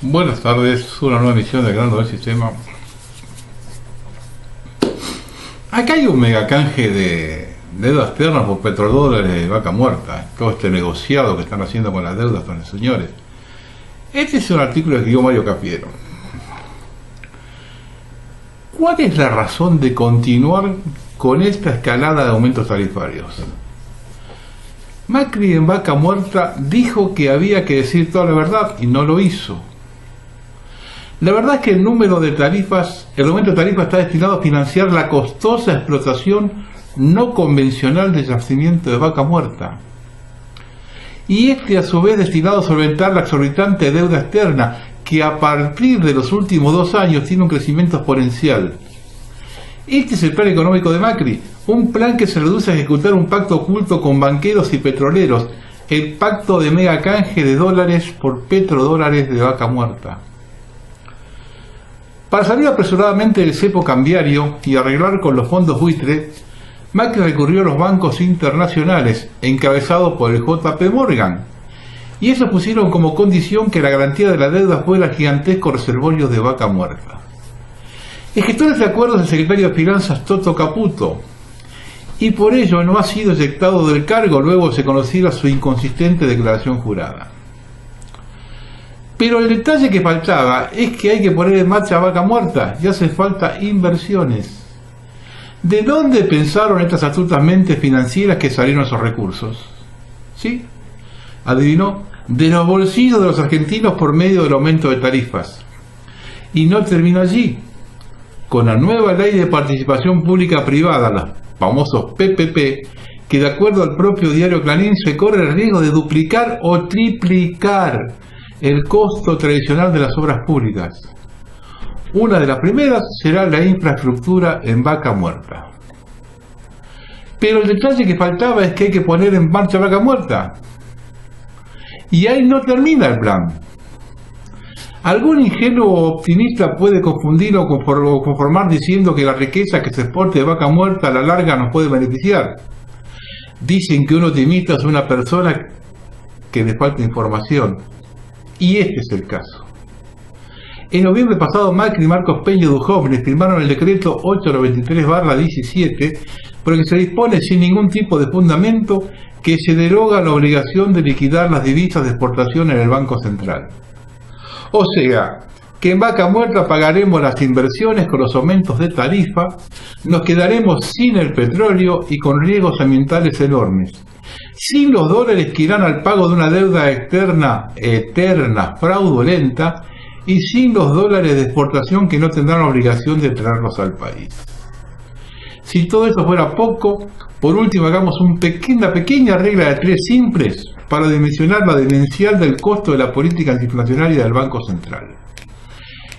Buenas tardes, una nueva emisión de Grano del Sistema. Acá hay un mega canje de deudas externas por petrodólares de vaca muerta. Todo este negociado que están haciendo con las deudas con los señores. Este es un artículo que escribió Mario Cafiero. ¿Cuál es la razón de continuar con esta escalada de aumentos tarifarios? Macri en vaca muerta dijo que había que decir toda la verdad y no lo hizo. La verdad es que el aumento de tarifas está destinado a financiar la costosa explotación no convencional del yacimiento de vaca muerta. Y a su vez destinado a solventar la exorbitante deuda externa, que a partir de los últimos 2 años tiene un crecimiento exponencial. Este es el plan económico de Macri, un plan que se reduce a ejecutar un pacto oculto con banqueros y petroleros, el pacto de mega canje de dólares por petrodólares de vaca muerta. Para salir apresuradamente del cepo cambiario y arreglar con los fondos buitre, Macri recurrió a los bancos internacionales, encabezados por el JP Morgan, y eso pusieron como condición que la garantía de la deuda fuera el gigantesco reservorio de vaca muerta. El gestor de este acuerdo es el secretario de Finanzas Toto Caputo, y por ello no ha sido eyectado del cargo luego se conociera su inconsistente declaración jurada. Pero el detalle que faltaba es que hay que poner en marcha vaca muerta y hace falta inversiones. ¿De dónde pensaron estas astutas mentes financieras que salieron esos recursos? ¿Sí? Adivinó, de los bolsillos de los argentinos por medio del aumento de tarifas. Y no terminó allí. Con la nueva ley de participación pública privada, los famosos PPP, que de acuerdo al propio diario Clarín se corre el riesgo de duplicar o triplicar el costo tradicional de las obras públicas. Una de las primeras será la infraestructura en vaca muerta. Pero el detalle que faltaba es que hay que poner en marcha vaca muerta. Y ahí no termina el plan. Algún ingenuo optimista puede confundir o conformar diciendo que la riqueza que se exporte de vaca muerta a la larga nos puede beneficiar. Dicen que un optimista es una persona que le falta información. Y este es el caso. En noviembre pasado, Macri, Marcos Peña y Duhovne firmaron el decreto 893/17, por el que se dispone sin ningún tipo de fundamento que se deroga la obligación de liquidar las divisas de exportación en el Banco Central. O sea, que en vaca muerta pagaremos las inversiones con los aumentos de tarifa, nos quedaremos sin el petróleo y con riesgos ambientales enormes. Sin los dólares que irán al pago de una deuda externa, eterna, fraudulenta, y sin los dólares de exportación que no tendrán obligación de traerlos al país. Si todo esto fuera poco, por último hagamos una pequeña regla de 3 simples para dimensionar la demencial del costo de la política antiinflacionaria del Banco Central.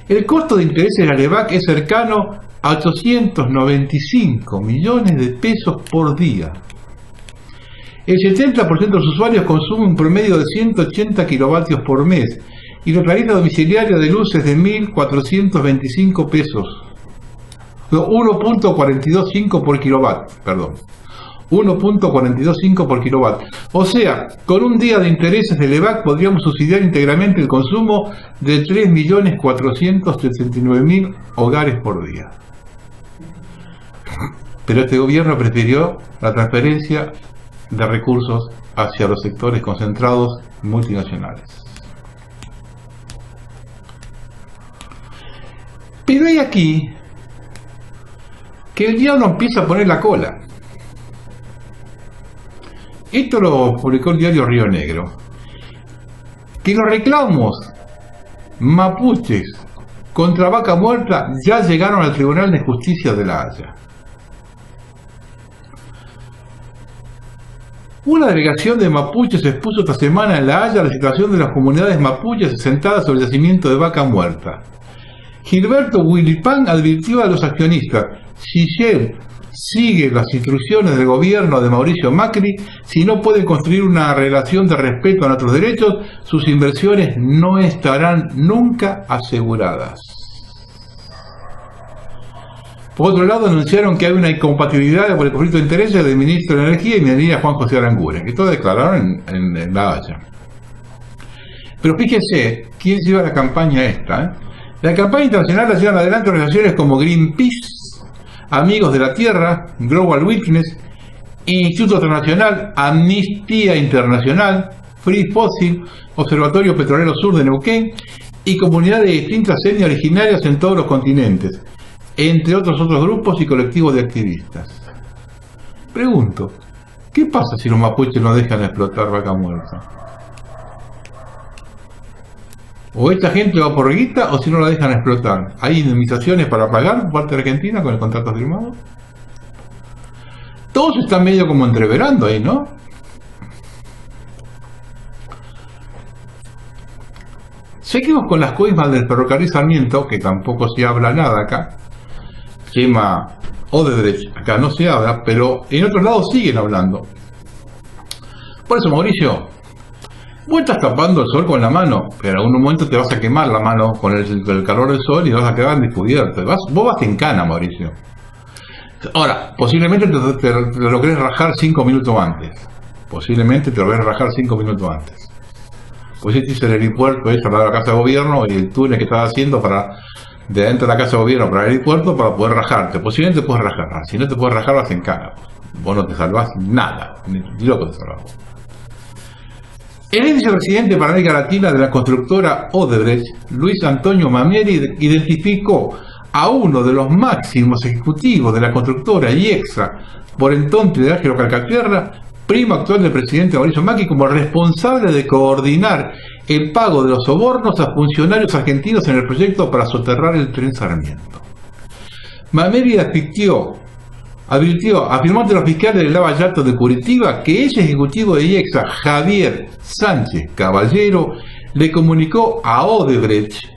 El costo de intereses de la LEBAC es cercano a 895 millones de pesos por día. El 70% de los usuarios consume un promedio de 180 kilovatios por mes y la tarifa domiciliaria de luz es de 1.425 pesos. 1.425 por kilowatt, perdón. 1.425 por kilowatt. O sea, con un día de intereses de LEBAC podríamos subsidiar íntegramente el consumo de 3.469.000 hogares por día. Pero este gobierno prefirió la transferencia de recursos hacia los sectores concentrados multinacionales. Pero hay aquí que el diablo empieza a poner la cola. Esto lo publicó el diario Río Negro. Que los reclamos mapuches contra vaca muerta ya llegaron al Tribunal de Justicia de La Haya. Una delegación de mapuches expuso esta semana en La Haya la situación de las comunidades mapuches asentadas sobre el yacimiento de vaca muerta. Gilberto Wilipán advirtió a los accionistas: si Shell sigue las instrucciones del gobierno de Mauricio Macri, si no pueden construir una relación de respeto a nuestros derechos, sus inversiones no estarán nunca aseguradas. Por otro lado, anunciaron que hay una incompatibilidad por el conflicto de intereses del ministro de Energía y Minería Juan José Aranguren, que todo declararon en La Haya. Pero fíjense quién lleva la campaña esta. La campaña internacional la llevan adelante organizaciones como Greenpeace, Amigos de la Tierra, Global Witness, Instituto Internacional, Amnistía Internacional, Free Fossil, Observatorio Petrolero Sur de Neuquén y comunidades de distintas etnias originarias en todos los continentes, entre otros grupos y colectivos de activistas. Pregunto, ¿qué pasa si los mapuches no dejan explotar Vaca Muerta? O esta gente va por guita o si no la dejan explotar. ¿Hay indemnizaciones para pagar por parte de Argentina con el contrato firmado? Todos están medio como entreverando ahí, ¿no? Seguimos con las coimas del ferrocarril Sarmiento, que tampoco se habla nada acá. Tema Odebrecht, acá no se habla, pero en otros lados siguen hablando. Por eso, Mauricio, vos estás tapando el sol con la mano, pero en algún momento te vas a quemar la mano con el calor del sol y vas a quedar descubierto. Vos vas en cana, Mauricio. Ahora, posiblemente te lo logrés rajar 5 minutos antes. Posiblemente te lo logrés rajar 5 minutos antes. Pues este el aeropuerto, es al lado de la casa de gobierno y el túnel que estás haciendo para de adentro de la casa de gobierno para el aeropuerto para poder rajarte. Posiblemente te puedes rajar. Si no te puedes rajar, vas en cara. Vos no te salvás nada. Ni loco te salvás. El ex vicepresidente para América Latina de la constructora Odebrecht, Luis Antonio Mameri, identificó a uno de los máximos ejecutivos de la constructora y extra por entonces de Ángelo Calcaterra, primo actual del presidente Mauricio Macri, como responsable de coordinar el pago de los sobornos a funcionarios argentinos en el proyecto para soterrar el tren Sarmiento. Mameri advirtió, afirmó ante los fiscales del Lava Jato de Curitiba que ese ejecutivo de IEXA, Javier Sánchez Caballero, le comunicó a Odebrecht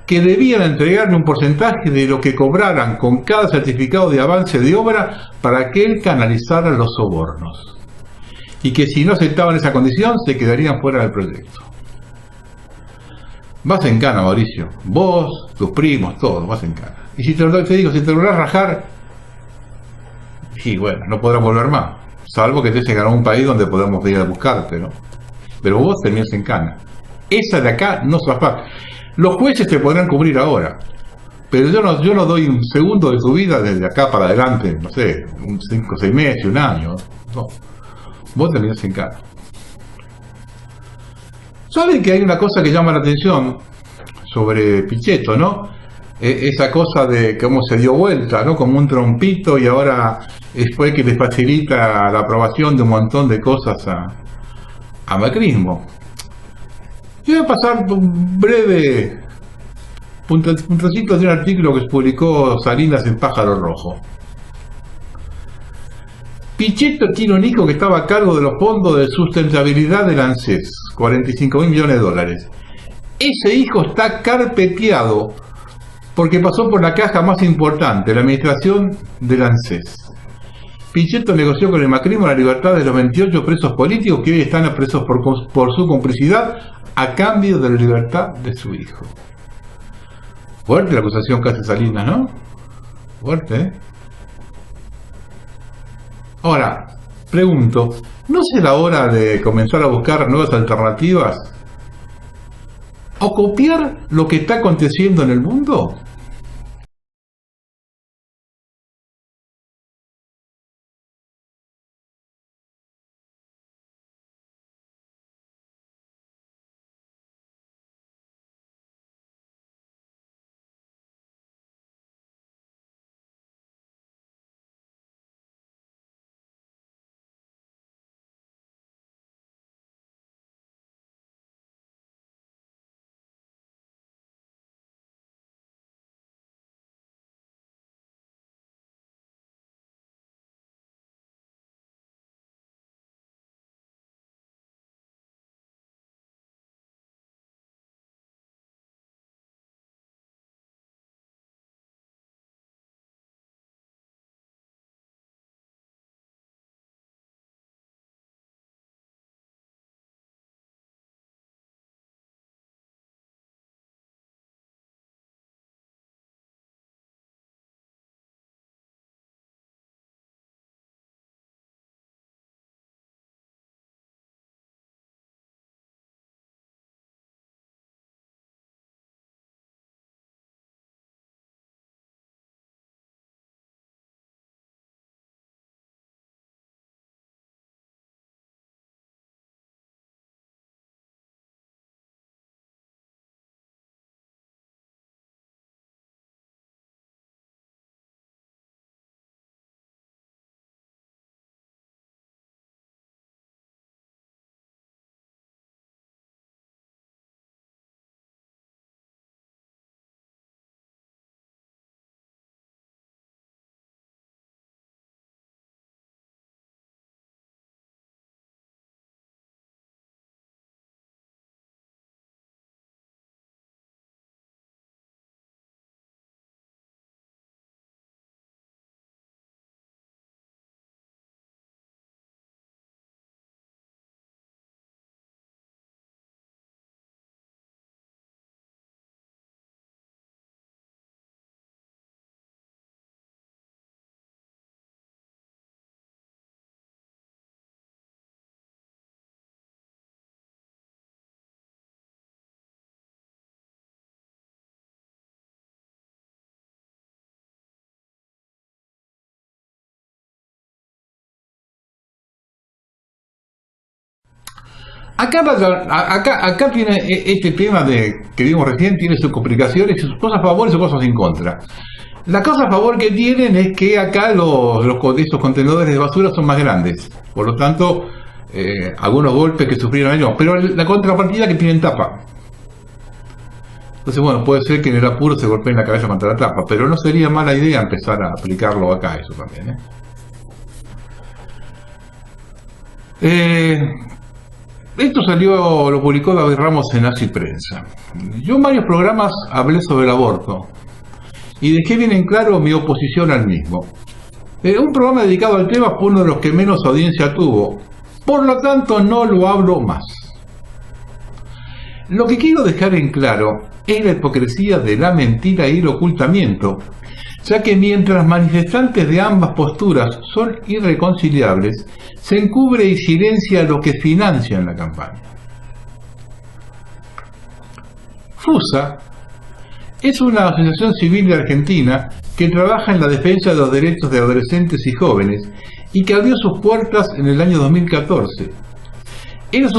que debían entregarle un porcentaje de lo que cobraran con cada certificado de avance de obra para que él canalizara los sobornos. Y que si no aceptaban esa condición, se quedarían fuera del proyecto. Vas en cana, Mauricio. Vos, tus primos, todos, vas en cana. Y si te lográs rajar, y bueno, no podrás volver más. Salvo que te llegue a un país donde podamos ir a buscarte, ¿no? Pero vos terminás en cana. Esa de acá no se va. Los jueces te podrán cubrir ahora. Pero yo no doy un segundo de tu vida desde acá para adelante, no sé, 5 o 6 meses, un año. No. Vos terminás en cana. ¿Saben que hay una cosa que llama la atención sobre Pichetto, ¿no? Esa cosa de cómo se dio vuelta, ¿no? Como un trompito y ahora fue que le facilita la aprobación de un montón de cosas a macrismo. Yo voy a pasar un breve puntacito de un artículo que publicó Salinas en Pájaro Rojo. Pichetto tiene un hijo que estaba a cargo de los fondos de sustentabilidad del ANSES, 45.000 millones de dólares. Ese hijo está carpeteado porque pasó por la caja más importante, la administración del ANSES. Pichetto negoció con el macrismo la libertad de los 28 presos políticos que hoy están presos por su complicidad a cambio de la libertad de su hijo. Fuerte la acusación que hace Salinas, ¿no? Fuerte, ¿eh? Ahora, pregunto, ¿no será hora de comenzar a buscar nuevas alternativas o copiar lo que está aconteciendo en el mundo? Acá tiene este tema que vimos recién, tiene sus complicaciones, sus cosas a favor y sus cosas en contra. La cosa a favor que tienen es que acá estos contenedores de basura son más grandes, por lo tanto, algunos golpes que sufrieron ellos, pero la contrapartida que tienen tapa. Entonces, bueno, puede ser que en el apuro se golpeen la cabeza contra la tapa, pero no sería mala idea empezar a aplicarlo acá, eso también. Esto lo publicó David Ramos en Así Prensa. Yo en varios programas hablé sobre el aborto y dejé bien en claro mi oposición al mismo. Un programa dedicado al tema fue uno de los que menos audiencia tuvo, por lo tanto no lo hablo más. Lo que quiero dejar en claro es la hipocresía de la mentira y el ocultamiento, ya que mientras manifestantes de ambas posturas son irreconciliables, se encubre y silencia lo que financian la campaña. FUSA es una asociación civil de Argentina que trabaja en la defensa de los derechos de adolescentes y jóvenes y que abrió sus puertas en el año 2014. Es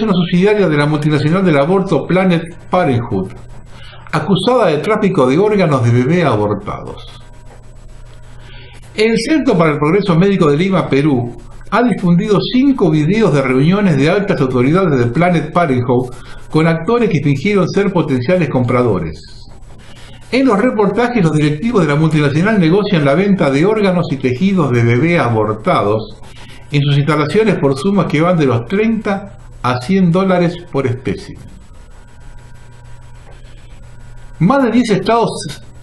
una subsidiaria de la multinacional del aborto Planned Parenthood, acusada de tráfico de órganos de bebés abortados. El Centro para el Progreso Médico de Lima, Perú, ha difundido 5 videos de reuniones de altas autoridades de Planned Parenthood con actores que fingieron ser potenciales compradores. En los reportajes, los directivos de la multinacional negocian la venta de órganos y tejidos de bebés abortados en sus instalaciones por sumas que van de los 30 a 100 dólares por espécimen. Más de 10 estados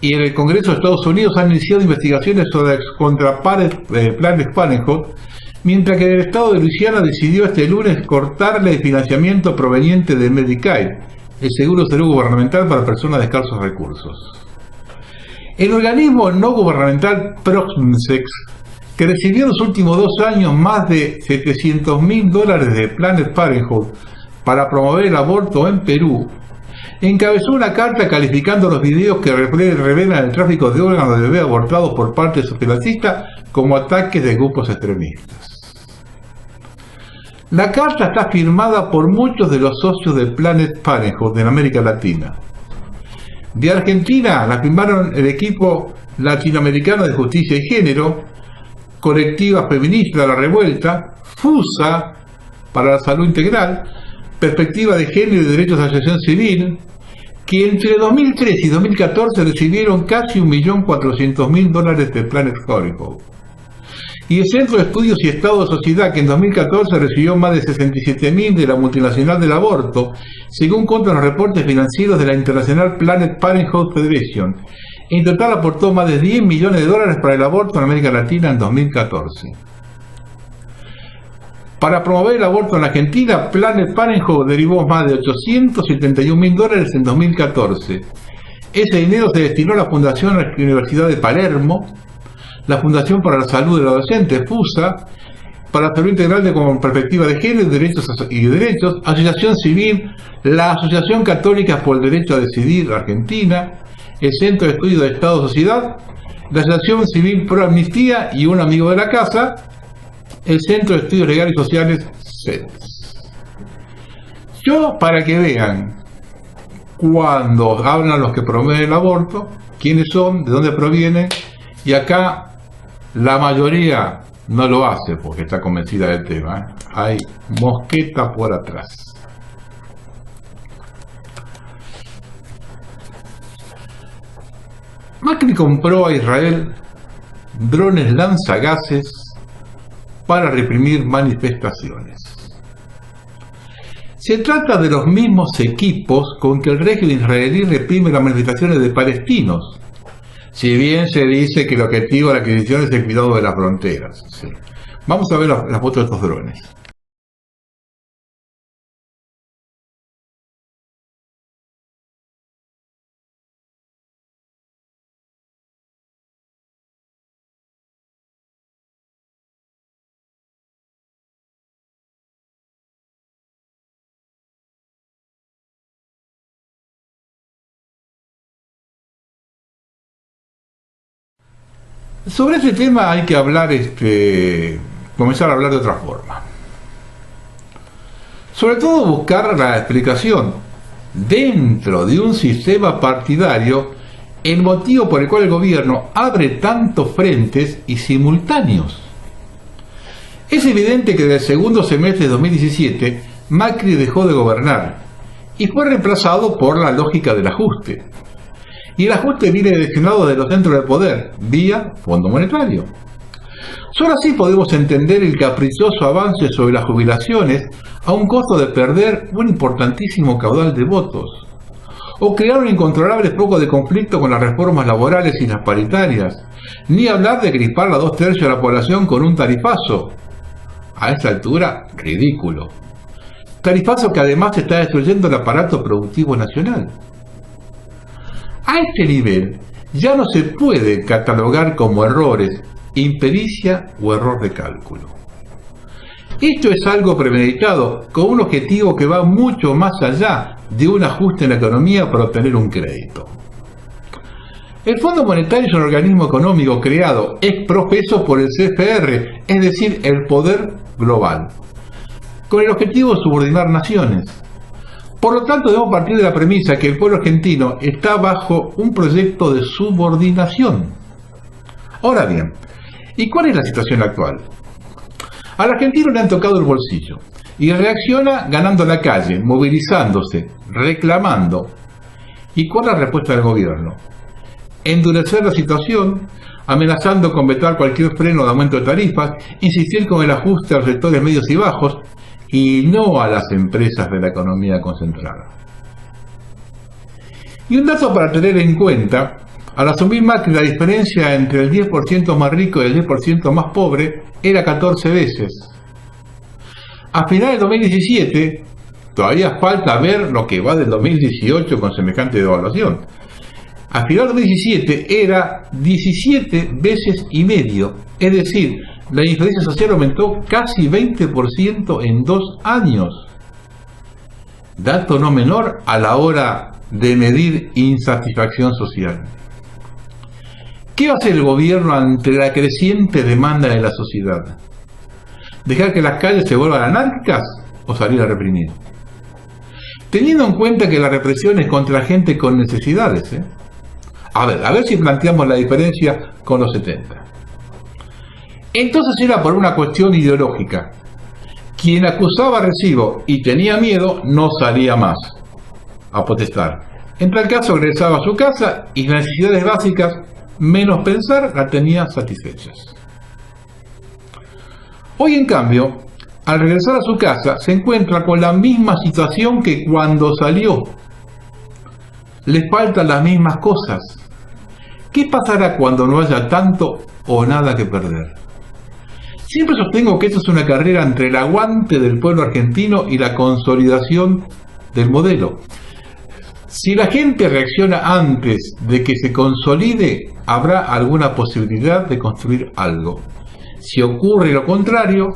y en el Congreso de Estados Unidos han iniciado investigaciones contra Planned Parenthood, mientras que el estado de Luisiana decidió este lunes cortarle el financiamiento proveniente de Medicaid, el seguro de salud gubernamental para personas de escasos recursos. El organismo no gubernamental Proxmsex, que recibió en los últimos 2 años más de $700.000 de Planned Parenthood para promover el aborto en Perú, encabezó una carta calificando los videos que revelan el tráfico de órganos de bebés abortados por parte de sus financistas como ataques de grupos extremistas. La carta está firmada por muchos de los socios de Planned Parenthood en América Latina. De Argentina la firmaron el equipo latinoamericano de justicia y género, Colectiva Feminista La Revuelta, FUSA para la Salud Integral, Perspectiva de Género y Derechos de Asociación Civil, que entre 2003 y 2014 recibieron casi $1.400.000 de Planned Parenthood. Y el Centro de Estudios y Estado de Sociedad, que en 2014 recibió más de 67.000 de la multinacional del aborto, según contan los reportes financieros de la internacional Planned Parenthood Federation. En total aportó más de $10 millones para el aborto en América Latina en 2014. Para promover el aborto en Argentina, Planned Parenthood derivó más de $871.000 en 2014. Ese dinero se destinó a la Fundación Universidad de Palermo, la Fundación para la Salud del Adolescente, FUSA, para la Salud Integral con Perspectiva de Género y Derechos, Asociación Civil, la Asociación Católica por el Derecho a Decidir Argentina, el Centro de Estudios de Estado y Sociedad, la Asociación Civil Pro Amnistía y un amigo de la casa, el Centro de Estudios Legales y Sociales, CEDES. Yo, para que vean, cuando hablan los que promueven el aborto, quiénes son, de dónde provienen, y acá la mayoría no lo hace porque está convencida del tema. Hay mosqueta por atrás. Macri compró a Israel drones lanzagases para reprimir manifestaciones. Se trata de los mismos equipos con que el régimen israelí reprime las manifestaciones de palestinos, si bien se dice que el objetivo de la adquisición es el cuidado de las fronteras. Sí. Vamos a ver las fotos de estos drones. Sobre este tema hay que hablar, comenzar a hablar de otra forma. Sobre todo buscar la explicación dentro de un sistema partidario, el motivo por el cual el gobierno abre tantos frentes y simultáneos. Es evidente que desde el segundo semestre de 2017 Macri dejó de gobernar y fue reemplazado por la lógica del ajuste. Y el ajuste viene direccionado de los centros de poder, vía Fondo Monetario. Solo así podemos entender el caprichoso avance sobre las jubilaciones a un costo de perder un importantísimo caudal de votos, o crear un incontrolable foco de conflicto con las reformas laborales y las paritarias, ni hablar de gripar a 2/3 de la población con un tarifazo. A esta altura, ridículo. Tarifazo que además está destruyendo el aparato productivo nacional. A este nivel ya no se puede catalogar como errores, impericia o error de cálculo. Esto es algo premeditado, con un objetivo que va mucho más allá de un ajuste en la economía para obtener un crédito. El Fondo Monetario es un organismo económico creado ex profeso por el CFR, es decir, el poder global, con el objetivo de subordinar naciones. Por lo tanto, debemos partir de la premisa que el pueblo argentino está bajo un proyecto de subordinación. Ahora bien, ¿y cuál es la situación actual? Al argentino le han tocado el bolsillo y reacciona ganando la calle, movilizándose, reclamando. ¿Y cuál es la respuesta del gobierno? Endurecer la situación, amenazando con vetar cualquier freno de aumento de tarifas, insistir con el ajuste a los sectores medios y bajos y no a las empresas de la economía concentrada. Y un dato para tener en cuenta: al asumir Macri, la diferencia entre el 10% más rico y el 10% más pobre era 14 veces. A finales de 2017, todavía falta ver lo que va del 2018 con semejante devaluación. A finales de 2017 era 17 veces y medio, es decir, la diferencia social aumentó casi 20% en 2 años. Dato no menor a la hora de medir insatisfacción social. ¿Qué va a hacer el gobierno ante la creciente demanda de la sociedad? ¿Dejar que las calles se vuelvan anárquicas o salir a reprimir? Teniendo en cuenta que la represión es contra la gente con necesidades, A ver si planteamos la diferencia con los 70. Entonces era por una cuestión ideológica. Quien acusaba recibo y tenía miedo no salía más a protestar. En tal caso regresaba a su casa y las necesidades básicas, menos pensar, las tenía satisfechas. Hoy, en cambio, al regresar a su casa se encuentra con la misma situación que cuando salió. Le faltan las mismas cosas. ¿Qué pasará cuando no haya tanto o nada que perder? Siempre sostengo que esto es una carrera entre el aguante del pueblo argentino y la consolidación del modelo. Si la gente reacciona antes de que se consolide, habrá alguna posibilidad de construir algo. Si ocurre lo contrario,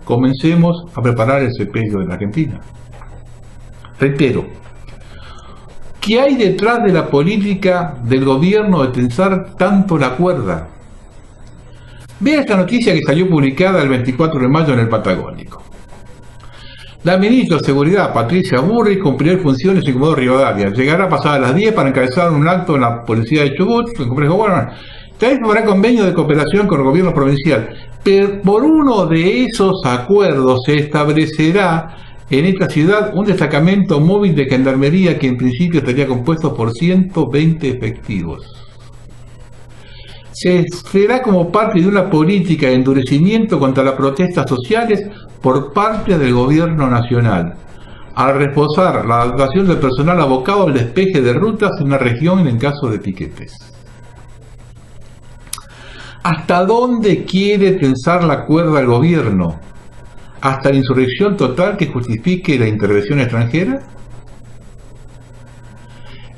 comencemos a preparar el sepelio de la Argentina. Reitero, ¿qué hay detrás de la política del gobierno de tensar tanto la cuerda? Vea esta noticia que salió publicada el 24 de mayo en el Patagónico. La ministra de Seguridad, Patricia Burrich, cumplirá funciones en Comodoro Rivadavia. Llegará pasadas las 10 para encabezar un acto en la policía de Chubut, en el complejo Guarana. También habrá convenio de cooperación con el gobierno provincial. Pero por uno de esos acuerdos se establecerá en esta ciudad un destacamento móvil de gendarmería que en principio estaría compuesto por 120 efectivos. Se será como parte de una política de endurecimiento contra las protestas sociales por parte del gobierno nacional, al reforzar la dotación del personal abocado al despeje de rutas en la región en caso de piquetes. ¿Hasta dónde quiere tensar la cuerda el gobierno? ¿Hasta la insurrección total que justifique la intervención extranjera?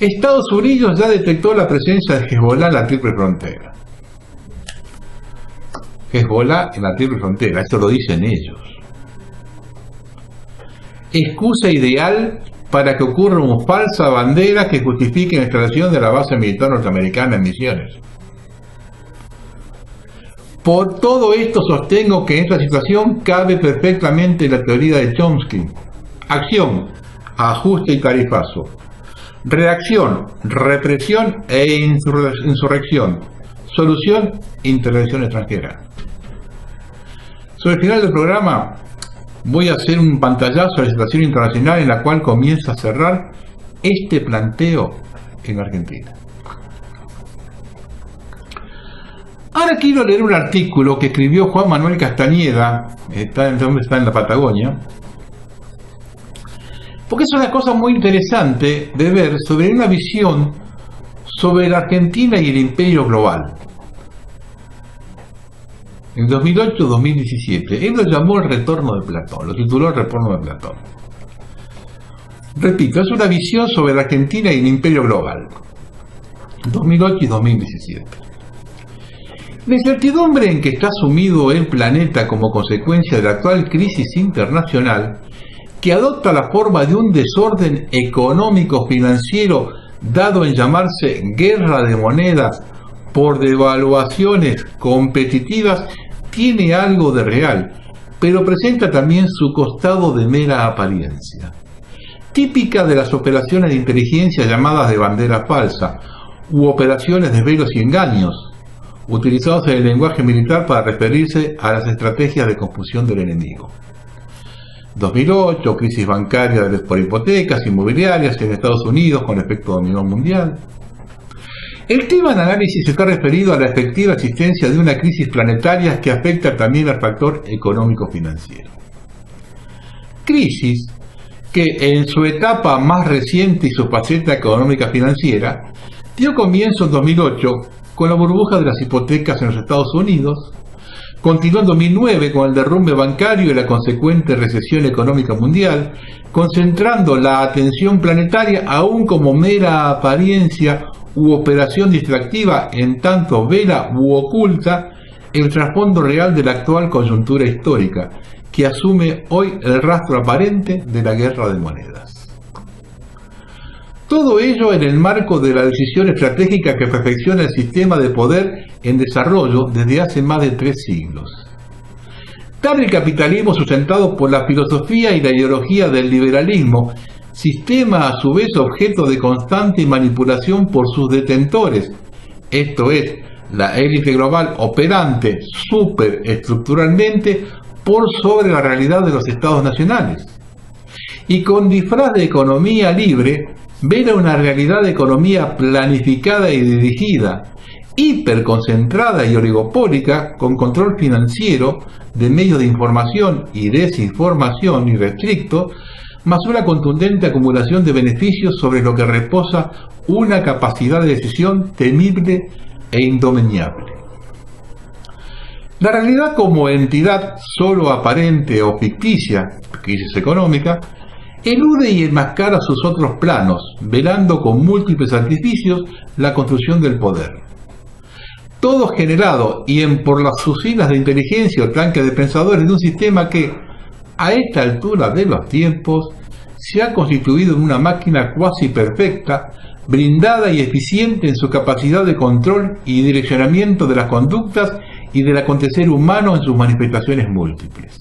Estados Unidos ya detectó la presencia de Hezbollah en la triple frontera. Hezbollah en la triple frontera, esto lo dicen ellos. Excusa ideal para que ocurra una falsa bandera que justifique la instalación de la base militar norteamericana en Misiones. Por todo esto sostengo que en esta situación cabe perfectamente la teoría de Chomsky. Acción, ajuste y tarifazo. Reacción, represión e insurrección. Solución, intervención extranjera. Sobre el final del programa voy a hacer un pantallazo de la situación internacional en la cual comienza a cerrar este planteo en Argentina. Ahora quiero leer un artículo que escribió Juan Manuel Castañeda, está en la Patagonia, porque es una cosa muy interesante de ver sobre una visión sobre la Argentina y el imperio global. En 2008-2017, él lo llamó el retorno de Platón, lo tituló el retorno de Platón. Repito, es una visión sobre la Argentina y el imperio global, 2008 y 2017. La incertidumbre en que está sumido el planeta como consecuencia de la actual crisis internacional, que adopta la forma de un desorden económico-financiero dado en llamarse guerra de monedas por devaluaciones competitivas, tiene algo de real, pero presenta también su costado de mera apariencia, típica de las operaciones de inteligencia llamadas de bandera falsa, u operaciones de velos y engaños, utilizados en el lenguaje militar para referirse a las estrategias de confusión del enemigo. 2008, crisis bancaria por hipotecas inmobiliarias en Estados Unidos con efecto dominó mundial. El tema en análisis está referido a la efectiva existencia de una crisis planetaria que afecta también al factor económico-financiero. Crisis que en su etapa más reciente y su faceta económica-financiera dio comienzo en 2008 con la burbuja de las hipotecas en los Estados Unidos, continuó en 2009 con el derrumbe bancario y la consecuente recesión económica mundial, concentrando la atención planetaria aún como mera apariencia u operación distractiva, en tanto vela u oculta el trasfondo real de la actual coyuntura histórica, que asume hoy el rastro aparente de la guerra de monedas. Todo ello en el marco de la decisión estratégica que perfecciona el sistema de poder en desarrollo desde hace más de 3 siglos. Tal el capitalismo sustentado por la filosofía y la ideología del liberalismo, sistema a su vez objeto de constante manipulación por sus detentores, esto es, la élite global operante superestructuralmente por sobre la realidad de los estados nacionales. Y con disfraz de economía libre, vela una realidad de economía planificada y dirigida, hiperconcentrada y oligopólica, con control financiero de medios de información y desinformación irrestricto, más una contundente acumulación de beneficios sobre lo que reposa una capacidad de decisión temible e indomeñable. La realidad como entidad solo aparente o ficticia, crisis económica, elude y enmascara sus otros planos, velando con múltiples artificios la construcción del poder. Todo generado y por las usinas de inteligencia o tanques de pensadores de un sistema que, a esta altura de los tiempos, se ha constituido en una máquina cuasi perfecta, blindada y eficiente en su capacidad de control y direccionamiento de las conductas y del acontecer humano en sus manifestaciones múltiples.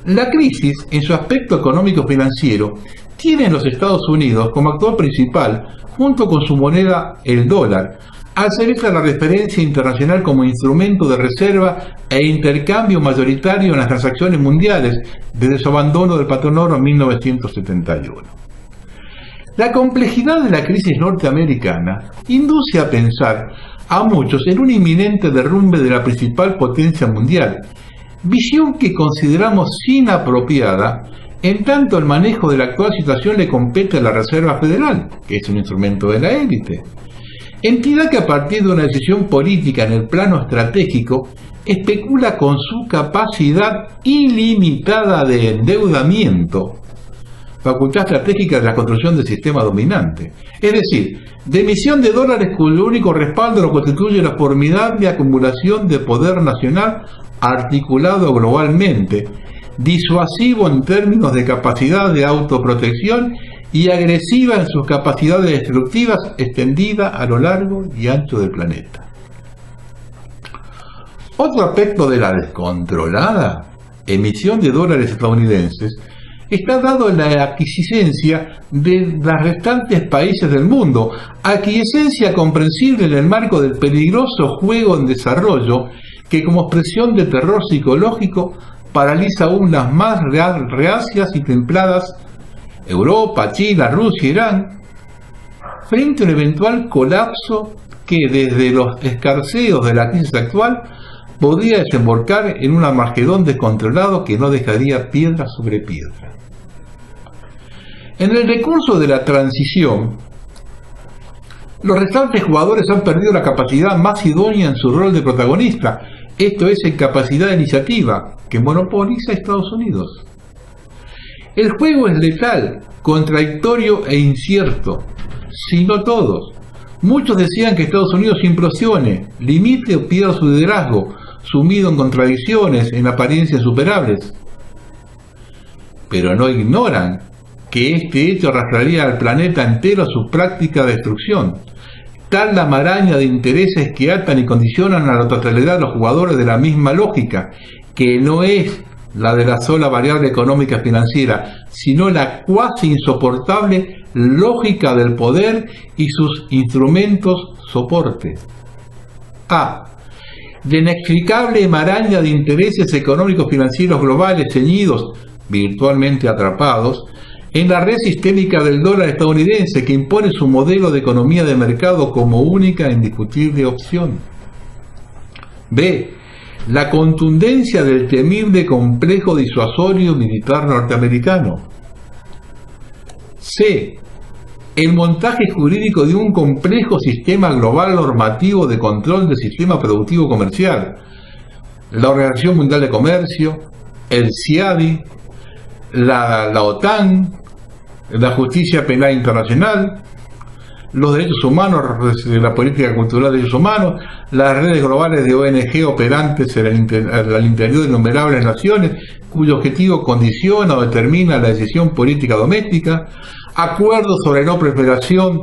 La crisis, en su aspecto económico-financiero, tiene en los Estados Unidos como actor principal, junto con su moneda, el dólar, al ser esta la referencia internacional como instrumento de reserva e intercambio mayoritario en las transacciones mundiales desde su abandono del patrón oro en 1971. La complejidad de la crisis norteamericana induce a pensar a muchos en un inminente derrumbe de la principal potencia mundial, visión que consideramos inapropiada, en tanto el manejo de la actual situación le compete a la Reserva Federal, que es un instrumento de la élite, entidad que a partir de una decisión política en el plano estratégico especula con su capacidad ilimitada de endeudamiento, facultad estratégica de la construcción del sistema dominante, es decir, de emisión de dólares cuyo único respaldo lo constituye la formidable acumulación de poder nacional articulado globalmente, disuasivo en términos de capacidad de autoprotección y agresiva en sus capacidades destructivas, extendida a lo largo y ancho del planeta. Otro aspecto de la descontrolada emisión de dólares estadounidenses está dado en la aquiescencia de los restantes países del mundo, aquiescencia comprensible en el marco del peligroso juego en desarrollo que como expresión de terror psicológico paraliza aún las más reacias y templadas Europa, China, Rusia, Irán, frente a un eventual colapso que desde los escarceos de la crisis actual podría desembocar en un Armagedón descontrolado que no dejaría piedra sobre piedra. En el recurso de la transición, los restantes jugadores han perdido la capacidad más idónea en su rol de protagonista, esto es, en capacidad de iniciativa, que monopoliza Estados Unidos. El juego es letal, contradictorio e incierto, si no todos. Muchos desean que Estados Unidos implosione, limite o pierda su liderazgo, sumido en contradicciones, en apariencias superables. Pero no ignoran que este hecho arrastraría al planeta entero a su práctica de destrucción. Tal la maraña de intereses que atan y condicionan a la totalidad de los jugadores de la misma lógica, que no es la de la sola variable económica financiera, sino la cuasi insoportable lógica del poder y sus instrumentos soporte. A. De inexplicable maraña de intereses económicos financieros globales ceñidos, virtualmente atrapados, en la red sistémica del dólar estadounidense que impone su modelo de economía de mercado como única e indiscutible opción. B. La contundencia del temible complejo disuasorio militar norteamericano. C. El montaje jurídico de un complejo sistema global normativo de control del sistema productivo comercial. La Organización Mundial de Comercio, el CIADI, la OTAN, la Justicia Penal Internacional, los derechos humanos, la política cultural de derechos humanos, las redes globales de ONG operantes al interior de innumerables naciones, cuyo objetivo condiciona o determina la decisión política doméstica, acuerdos sobre no proliferación,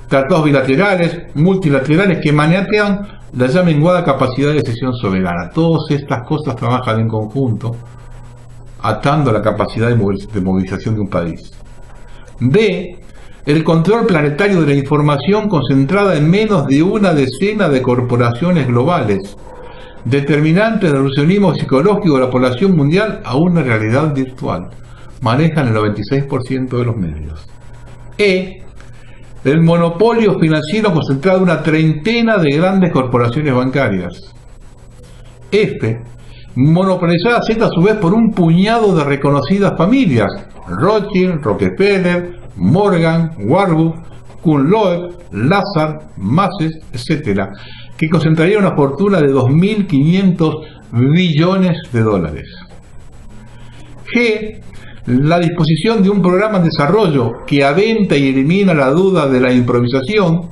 tratados bilaterales, multilaterales que maniatean la ya menguada capacidad de decisión soberana. Todas estas cosas trabajan en conjunto, atando la capacidad de movilización de un país. D. El control planetario de la información concentrada en menos de una decena de corporaciones globales, determinante del evolucionismo psicológico de la población mundial a una realidad virtual. Manejan el 96% de los medios. E. El monopolio financiero concentrado en una treintena de grandes corporaciones bancarias. F. Monopolizadas a su vez por un puñado de reconocidas familias: Rothschild, Rockefeller, Morgan, Warburg, Kuhn Loeb, Lazard, Masses, etc., que concentraría una fortuna de 2.500 billones de dólares. G. La disposición de un programa de desarrollo que aventa y elimina la duda de la improvisación,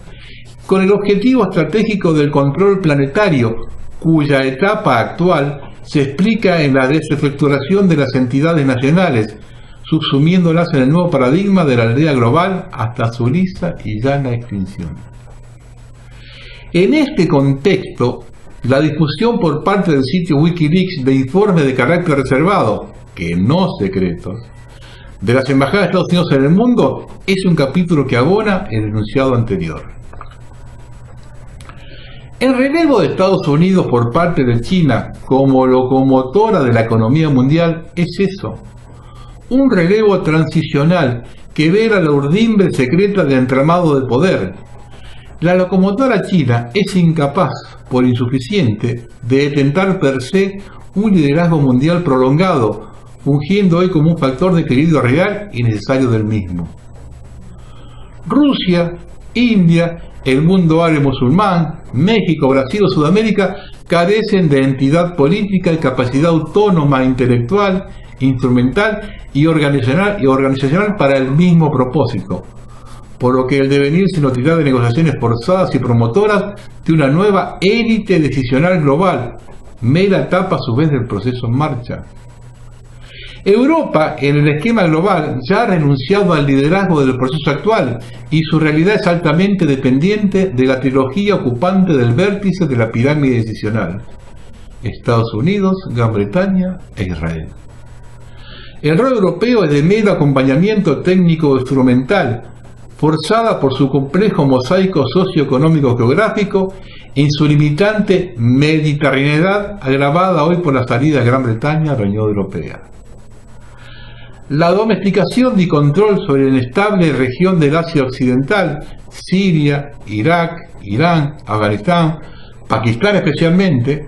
con el objetivo estratégico del control planetario, cuya etapa actual se explica en la desestructuración de las entidades nacionales, subsumiéndolas en el nuevo paradigma de la aldea global hasta su lisa y llana extinción. En este contexto, la difusión por parte del sitio Wikileaks de informes de carácter reservado, que no secretos, de las embajadas de Estados Unidos en el mundo es un capítulo que abona el enunciado anterior. El relevo de Estados Unidos por parte de China como locomotora de la economía mundial es eso, un relevo transicional que vela la urdimbre secreta del entramado de poder. La locomotora china es incapaz, por insuficiente, de detentar per se un liderazgo mundial prolongado, fungiendo hoy como un factor de equilibrio real y necesario del mismo. Rusia, India, el mundo árabe musulmán, México, Brasil o Sudamérica carecen de entidad política y capacidad autónoma, intelectual, instrumental y organizacional para el mismo propósito, por lo que el devenir se nutrirá de negociaciones forzadas y promotoras de una nueva élite decisional global, mera etapa a su vez del proceso en marcha. Europa, en el esquema global, ya ha renunciado al liderazgo del proceso actual y su realidad es altamente dependiente de la trilogía ocupante del vértice de la pirámide decisional. Estados Unidos, Gran Bretaña e Israel. El rol europeo es de mero acompañamiento técnico instrumental, forzada por su complejo mosaico socioeconómico geográfico y su limitante mediterraneidad, agravada hoy por la salida de Gran Bretaña a la Unión Europea. La domesticación y control sobre la inestable región del Asia Occidental, Siria, Irak, Irán, Afganistán, Pakistán especialmente,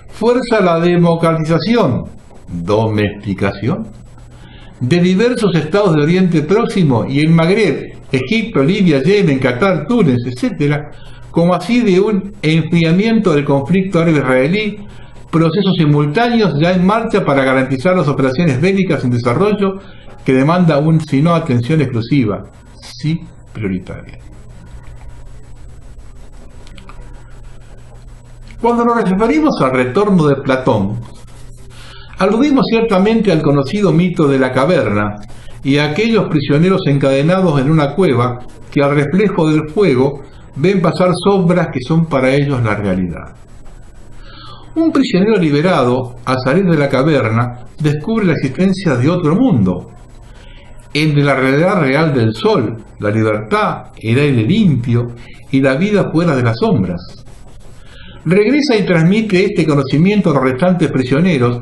fuerza la democratización, domesticación, de diversos estados de Oriente Próximo y el Magreb, Egipto, Libia, Yemen, Qatar, Túnez, etc., como así de un enfriamiento del conflicto árabe-israelí, procesos simultáneos ya en marcha para garantizar las operaciones bélicas en desarrollo que demanda aún si no atención exclusiva, sí prioritaria. Cuando nos referimos al retorno de Platón, aludimos ciertamente al conocido mito de la caverna y a aquellos prisioneros encadenados en una cueva que al reflejo del fuego ven pasar sombras que son para ellos la realidad. Un prisionero liberado, al salir de la caverna, descubre la existencia de otro mundo, el de la realidad real del sol, la libertad, el aire limpio y la vida fuera de las sombras. Regresa y transmite este conocimiento a los restantes prisioneros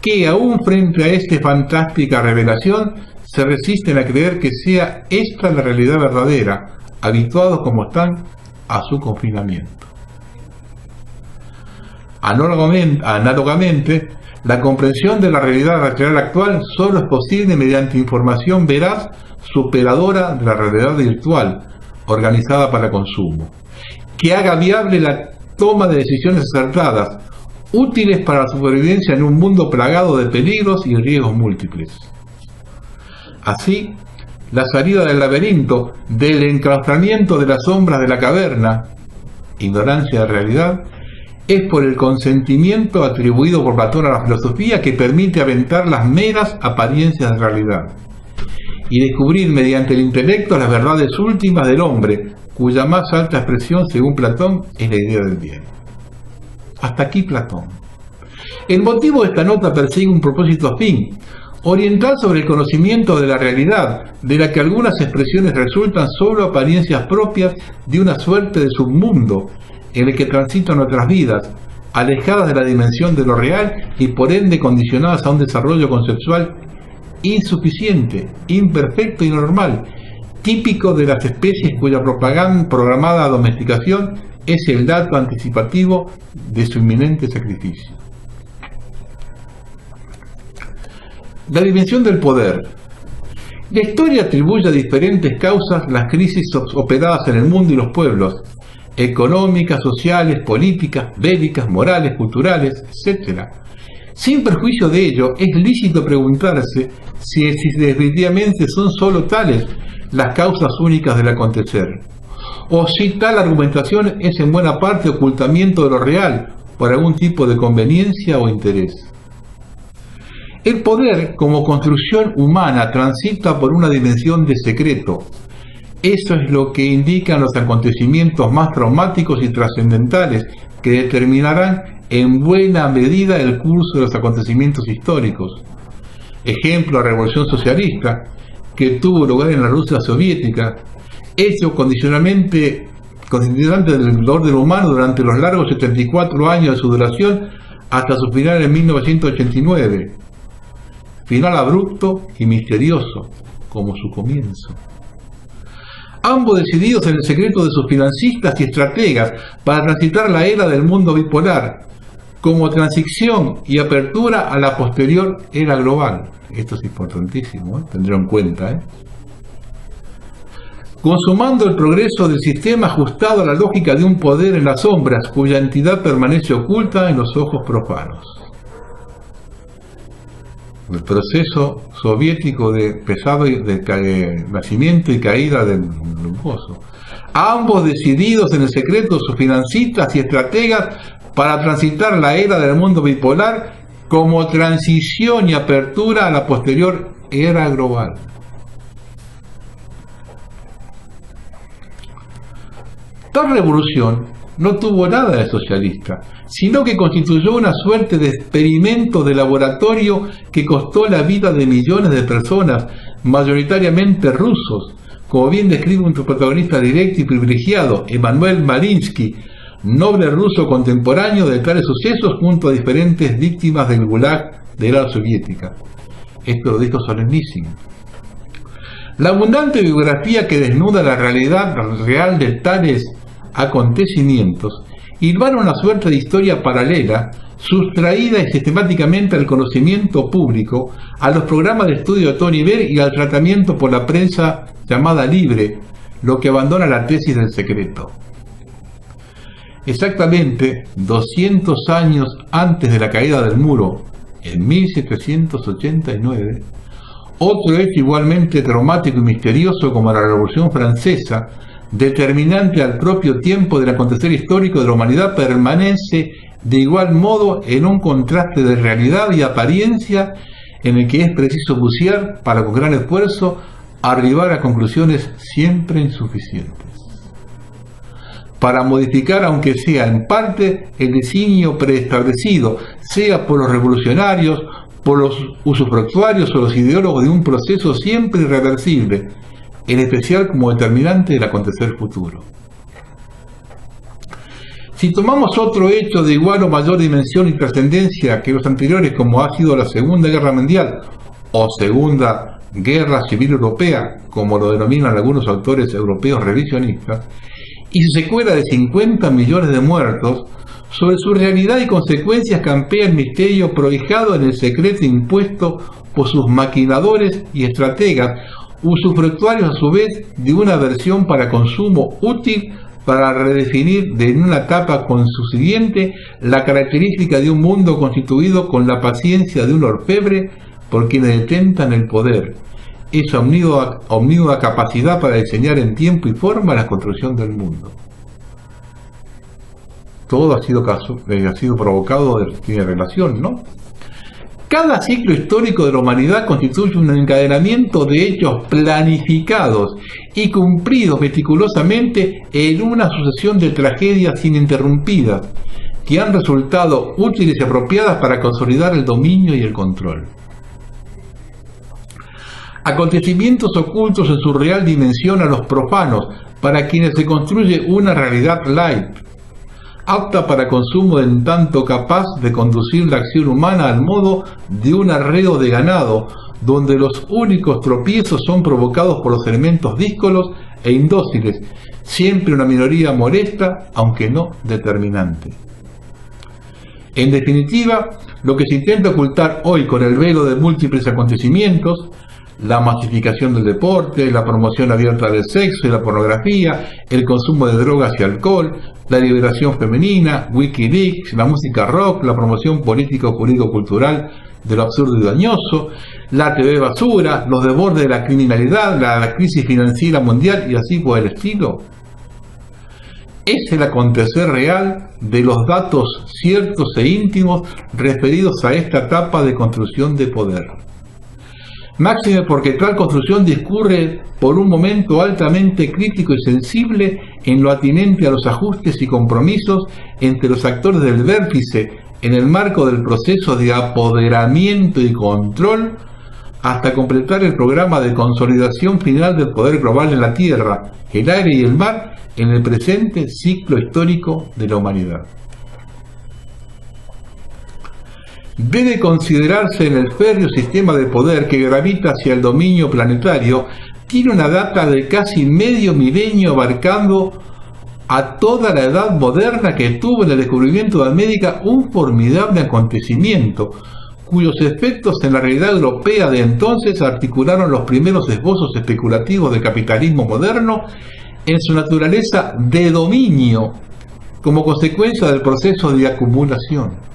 que, aún frente a esta fantástica revelación, se resisten a creer que sea esta la realidad verdadera, habituados como están a su confinamiento. Análogamente, la comprensión de la realidad racional actual solo es posible mediante información veraz superadora de la realidad virtual, organizada para consumo, que haga viable la toma de decisiones acertadas, útiles para la supervivencia en un mundo plagado de peligros y riesgos múltiples. Así, la salida del laberinto, del enclaustramiento de las sombras de la caverna, ignorancia de realidad, es por el consentimiento atribuido por Platón a la filosofía que permite aventar las meras apariencias de realidad y descubrir mediante el intelecto las verdades últimas del hombre, cuya más alta expresión, según Platón, es la idea del bien. Hasta aquí Platón. El motivo de esta nota persigue un propósito afín, oriental sobre el conocimiento de la realidad, de la que algunas expresiones resultan solo apariencias propias de una suerte de submundo en el que transitan nuestras vidas, alejadas de la dimensión de lo real y por ende condicionadas a un desarrollo conceptual insuficiente, imperfecto y normal, típico de las especies cuya programada domesticación es el dato anticipativo de su inminente sacrificio. La dimensión del poder. La historia atribuye a diferentes causas las crisis operadas en el mundo y los pueblos, económicas, sociales, políticas, bélicas, morales, culturales, etc. Sin perjuicio de ello, es lícito preguntarse si definitivamente son sólo tales las causas únicas del acontecer, o si tal argumentación es en buena parte ocultamiento de lo real por algún tipo de conveniencia o interés. El poder, como construcción humana, transita por una dimensión de secreto. Eso es lo que indican los acontecimientos más traumáticos y trascendentales que determinarán en buena medida el curso de los acontecimientos históricos. Ejemplo, la Revolución Socialista, que tuvo lugar en la Rusia soviética, hecho condicionante del orden humano durante los largos 74 años de su duración hasta su final en 1989. Final abrupto y misterioso, como su comienzo. Ambos decididos en el secreto de sus financistas y estrategas para transitar la era del mundo bipolar, como transición y apertura a la posterior era global. Esto es importantísimo, tendrlo en cuenta. Consumando el progreso del sistema ajustado a la lógica de un poder en las sombras, cuya entidad permanece oculta en los ojos profanos. El proceso soviético de pesado de nacimiento y caída del lumboso. Ambos decididos en el secreto sus financistas y estrategas para transitar la era del mundo bipolar como transición y apertura a la posterior era global. Tal revolución no tuvo nada de socialista, sino que constituyó una suerte de experimento de laboratorio que costó la vida de millones de personas, mayoritariamente rusos, como bien describe un protagonista directo y privilegiado, Emanuel Marinsky, noble ruso contemporáneo de tales sucesos junto a diferentes víctimas del Gulag de la Soviética. Esto lo dijo Solzhenitsyn. La abundante biografía que desnuda la realidad real de tales acontecimientos hilvana una suerte de historia paralela, sustraída y sistemáticamente al conocimiento público, a los programas de estudio de todo nivel y al tratamiento por la prensa llamada libre, lo que abandona la tesis del secreto. Exactamente 200 años antes de la caída del muro, en 1789, otro hecho igualmente traumático y misterioso como la Revolución Francesa, determinante al propio tiempo del acontecer histórico de la humanidad, permanece de igual modo en un contraste de realidad y apariencia en el que es preciso bucear para con gran esfuerzo arribar a conclusiones siempre insuficientes. Para modificar, aunque sea en parte, el designio preestablecido, sea por los revolucionarios, por los usufructuarios o los ideólogos de un proceso siempre irreversible, en especial como determinante del acontecer futuro. Si tomamos otro hecho de igual o mayor dimensión y trascendencia que los anteriores, como ha sido la Segunda Guerra Mundial o Segunda Guerra Civil Europea, como lo denominan algunos autores europeos revisionistas, y su secuela de 50 millones de muertos, sobre su realidad y consecuencias campea el misterio prohijado en el secreto impuesto por sus maquinadores y estrategas, usufructuarios a su vez de una versión para consumo útil para redefinir de una etapa con su siguiente la característica de un mundo constituido con la paciencia de un orfebre por quienes detentan el poder, esa omnívora capacidad para diseñar en tiempo y forma la construcción del mundo. Todo ha sido provocado, tiene relación, ¿no? Cada ciclo histórico de la humanidad constituye un encadenamiento de hechos planificados y cumplidos meticulosamente en una sucesión de tragedias ininterrumpidas que han resultado útiles y apropiadas para consolidar el dominio y el control. Acontecimientos ocultos en su real dimensión a los profanos, para quienes se construye una realidad light, apta para consumo en tanto capaz de conducir la acción humana al modo de un arreo de ganado, donde los únicos tropiezos son provocados por los elementos díscolos e indóciles, siempre una minoría molesta, aunque no determinante. En definitiva, lo que se intenta ocultar hoy con el velo de múltiples acontecimientos, la masificación del deporte, la promoción abierta del sexo y la pornografía, el consumo de drogas y alcohol, la liberación femenina, Wikileaks, la música rock, la promoción político-jurídico-cultural de lo absurdo y dañoso, la TV basura, los desbordes de la criminalidad, la crisis financiera mundial y así por el estilo. Es el acontecer real de los datos ciertos e íntimos referidos a esta etapa de construcción de poder. Máxime porque tal construcción discurre por un momento altamente crítico y sensible en lo atinente a los ajustes y compromisos entre los actores del vértice en el marco del proceso de apoderamiento y control hasta completar el programa de consolidación final del poder global en la tierra, el aire y el mar en el presente ciclo histórico de la humanidad. Debe considerarse en el férreo sistema de poder que gravita hacia el dominio planetario, tiene una data de casi medio milenio abarcando a toda la edad moderna que tuvo en el descubrimiento de América un formidable acontecimiento, cuyos efectos en la realidad europea de entonces articularon los primeros esbozos especulativos del capitalismo moderno en su naturaleza de dominio, como consecuencia del proceso de acumulación.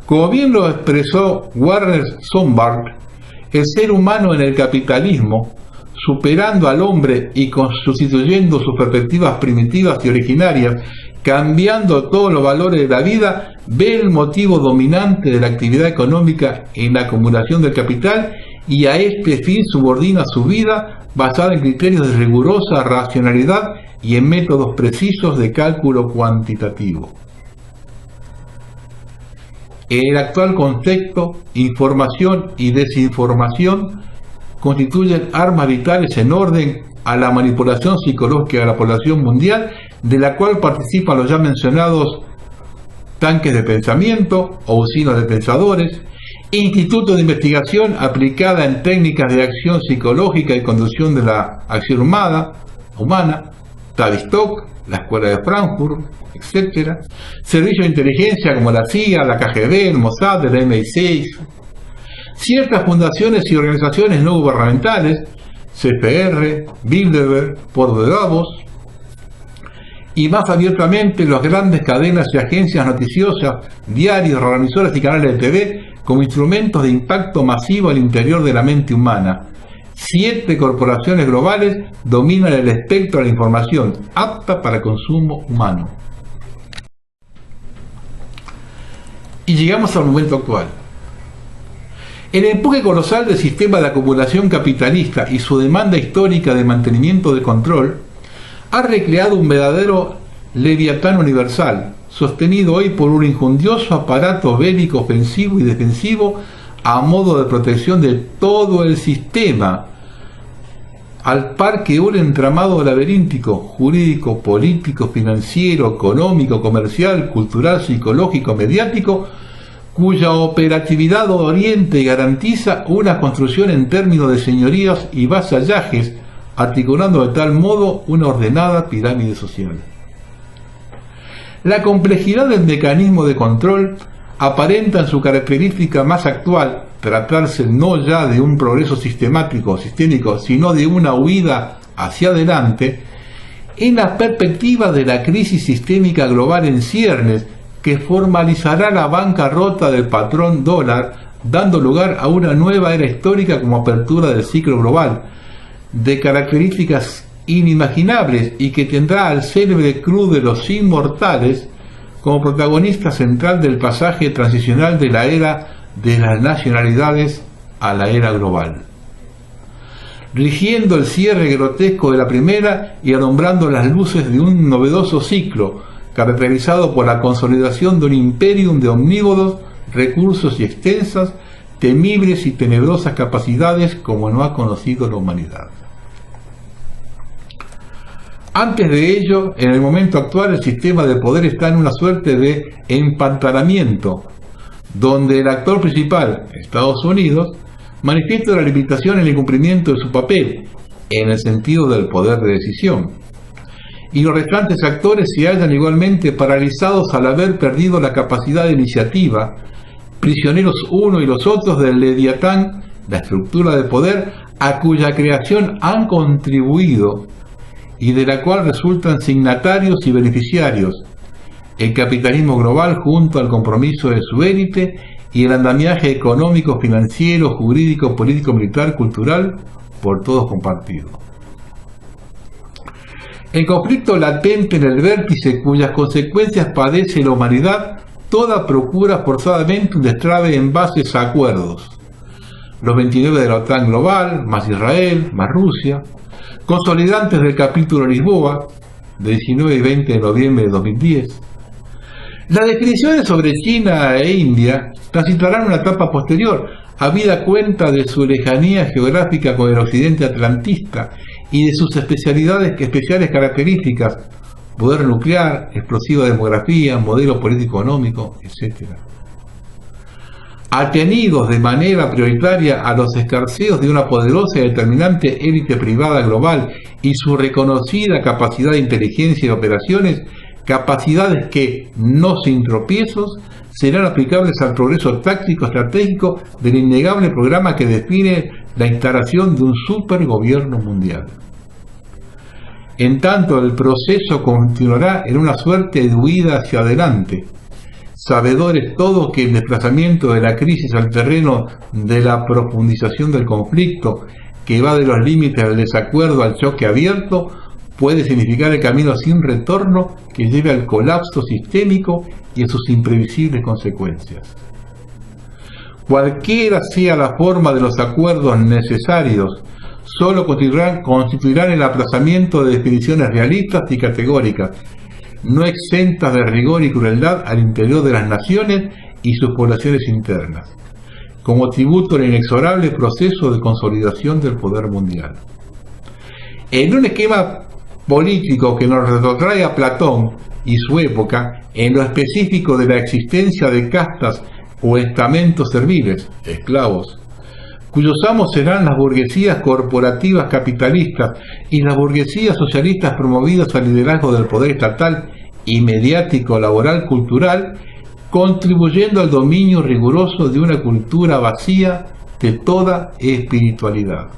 Como bien lo expresó Werner Sombart, el ser humano en el capitalismo, superando al hombre y sustituyendo sus perspectivas primitivas y originarias, cambiando todos los valores de la vida, ve el motivo dominante de la actividad económica en la acumulación del capital y a este fin subordina su vida basada en criterios de rigurosa racionalidad y en métodos precisos de cálculo cuantitativo. En el actual contexto, información y desinformación constituyen armas vitales en orden a la manipulación psicológica de la población mundial, de la cual participan los ya mencionados tanques de pensamiento o usinas de pensadores, institutos de investigación aplicada en técnicas de acción psicológica y conducción de la acción humana, Tavistock, la Escuela de Frankfurt, etc. Servicios de inteligencia como la CIA, la KGB, el Mossad, el MI6. Ciertas fundaciones y organizaciones no gubernamentales, CFR, Bilderberg, Puerto de Davos, y más abiertamente las grandes cadenas y agencias noticiosas, diarios, radioemisoras y canales de TV como instrumentos de impacto masivo al interior de la mente humana. 7 corporaciones globales dominan el espectro de la información apta para consumo humano. Y llegamos al momento actual. El empuje colosal del sistema de acumulación capitalista y su demanda histórica de mantenimiento de control ha recreado un verdadero leviatán universal, sostenido hoy por un injundioso aparato bélico ofensivo y defensivo a modo de protección de todo el sistema, al par que un entramado laberíntico, jurídico, político, financiero, económico, comercial, cultural, psicológico, mediático, cuya operatividad orienta y garantiza una construcción en términos de señorías y vasallajes, articulando de tal modo una ordenada pirámide social. La complejidad del mecanismo de control aparenta en su característica más actual tratarse no ya de un progreso sistemático, sistémico, sino de una huida hacia adelante, en la perspectiva de la crisis sistémica global en ciernes, que formalizará la bancarrota del patrón dólar, dando lugar a una nueva era histórica como apertura del ciclo global, de características inimaginables y que tendrá al célebre club de los inmortales como protagonista central del pasaje transicional de la era de las nacionalidades a la era global, rigiendo el cierre grotesco de la primera y alumbrando las luces de un novedoso ciclo caracterizado por la consolidación de un imperium de omnívoros recursos y extensas, temibles y tenebrosas capacidades como no ha conocido la humanidad. Antes de ello, en el momento actual, el sistema de poder está en una suerte de empantanamiento, donde el actor principal, Estados Unidos, manifiesta la limitación en el cumplimiento de su papel, en el sentido del poder de decisión, y los restantes actores se hallan igualmente paralizados al haber perdido la capacidad de iniciativa, prisioneros unos y los otros del leviatán, la estructura de poder a cuya creación han contribuido y de la cual resultan signatarios y beneficiarios, el capitalismo global junto al compromiso de su élite y el andamiaje económico, financiero, jurídico, político, militar, cultural, por todos compartido. El conflicto latente en el vértice cuyas consecuencias padece la humanidad, toda procura forzadamente un destrabe en bases a acuerdos. Los 29 de la OTAN global, más Israel, más Rusia, consolidantes del capítulo Lisboa, de 19 y 20 de noviembre de 2010. Las definiciones sobre China e India transitarán una etapa posterior, habida cuenta de su lejanía geográfica con el occidente atlantista y de sus especiales características, poder nuclear, explosiva demografía, modelo político-económico, etc. Atenidos de manera prioritaria a los escarceos de una poderosa y determinante élite privada global y su reconocida capacidad de inteligencia y operaciones, capacidades que, no sin tropiezos, serán aplicables al progreso táctico estratégico del innegable programa que define la instalación de un supergobierno mundial. En tanto, el proceso continuará en una suerte de huida hacia adelante, sabedores todos que el desplazamiento de la crisis al terreno de la profundización del conflicto, que va de los límites del desacuerdo al choque abierto, puede significar el camino sin retorno que lleve al colapso sistémico y a sus imprevisibles consecuencias. cualquiera sea la forma de los acuerdos necesarios, solo constituirán el aplazamiento de definiciones realistas y categóricas, no exentas de rigor y crueldad al interior de las naciones y sus poblaciones internas, como tributo al inexorable proceso de consolidación del poder mundial. En un esquema político que nos retrotrae a Platón y su época, en lo específico de la existencia de castas o estamentos serviles, esclavos, cuyos amos serán las burguesías corporativas capitalistas y las burguesías socialistas promovidas al liderazgo del poder estatal y mediático, laboral, cultural, contribuyendo al dominio riguroso de una cultura vacía de toda espiritualidad.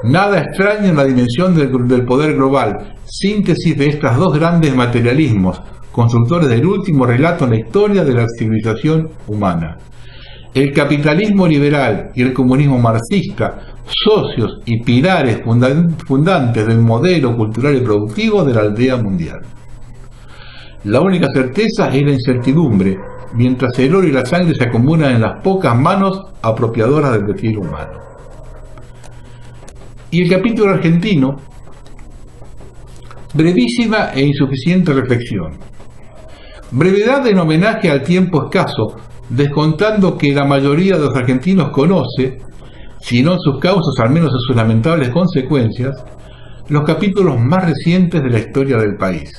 Nada extraño en la dimensión del poder global, síntesis de estos dos grandes materialismos, constructores del último relato en la historia de la civilización humana. El capitalismo liberal y el comunismo marxista, socios y pilares fundantes del modelo cultural y productivo de la aldea mundial. La única certeza es la incertidumbre, mientras el oro y la sangre se acumulan en las pocas manos apropiadoras del destino humano. Y el capítulo argentino, brevísima e insuficiente reflexión. Brevedad en homenaje al tiempo escaso, descontando que la mayoría de los argentinos conoce, si no en sus causas, al menos en sus lamentables consecuencias, los capítulos más recientes de la historia del país.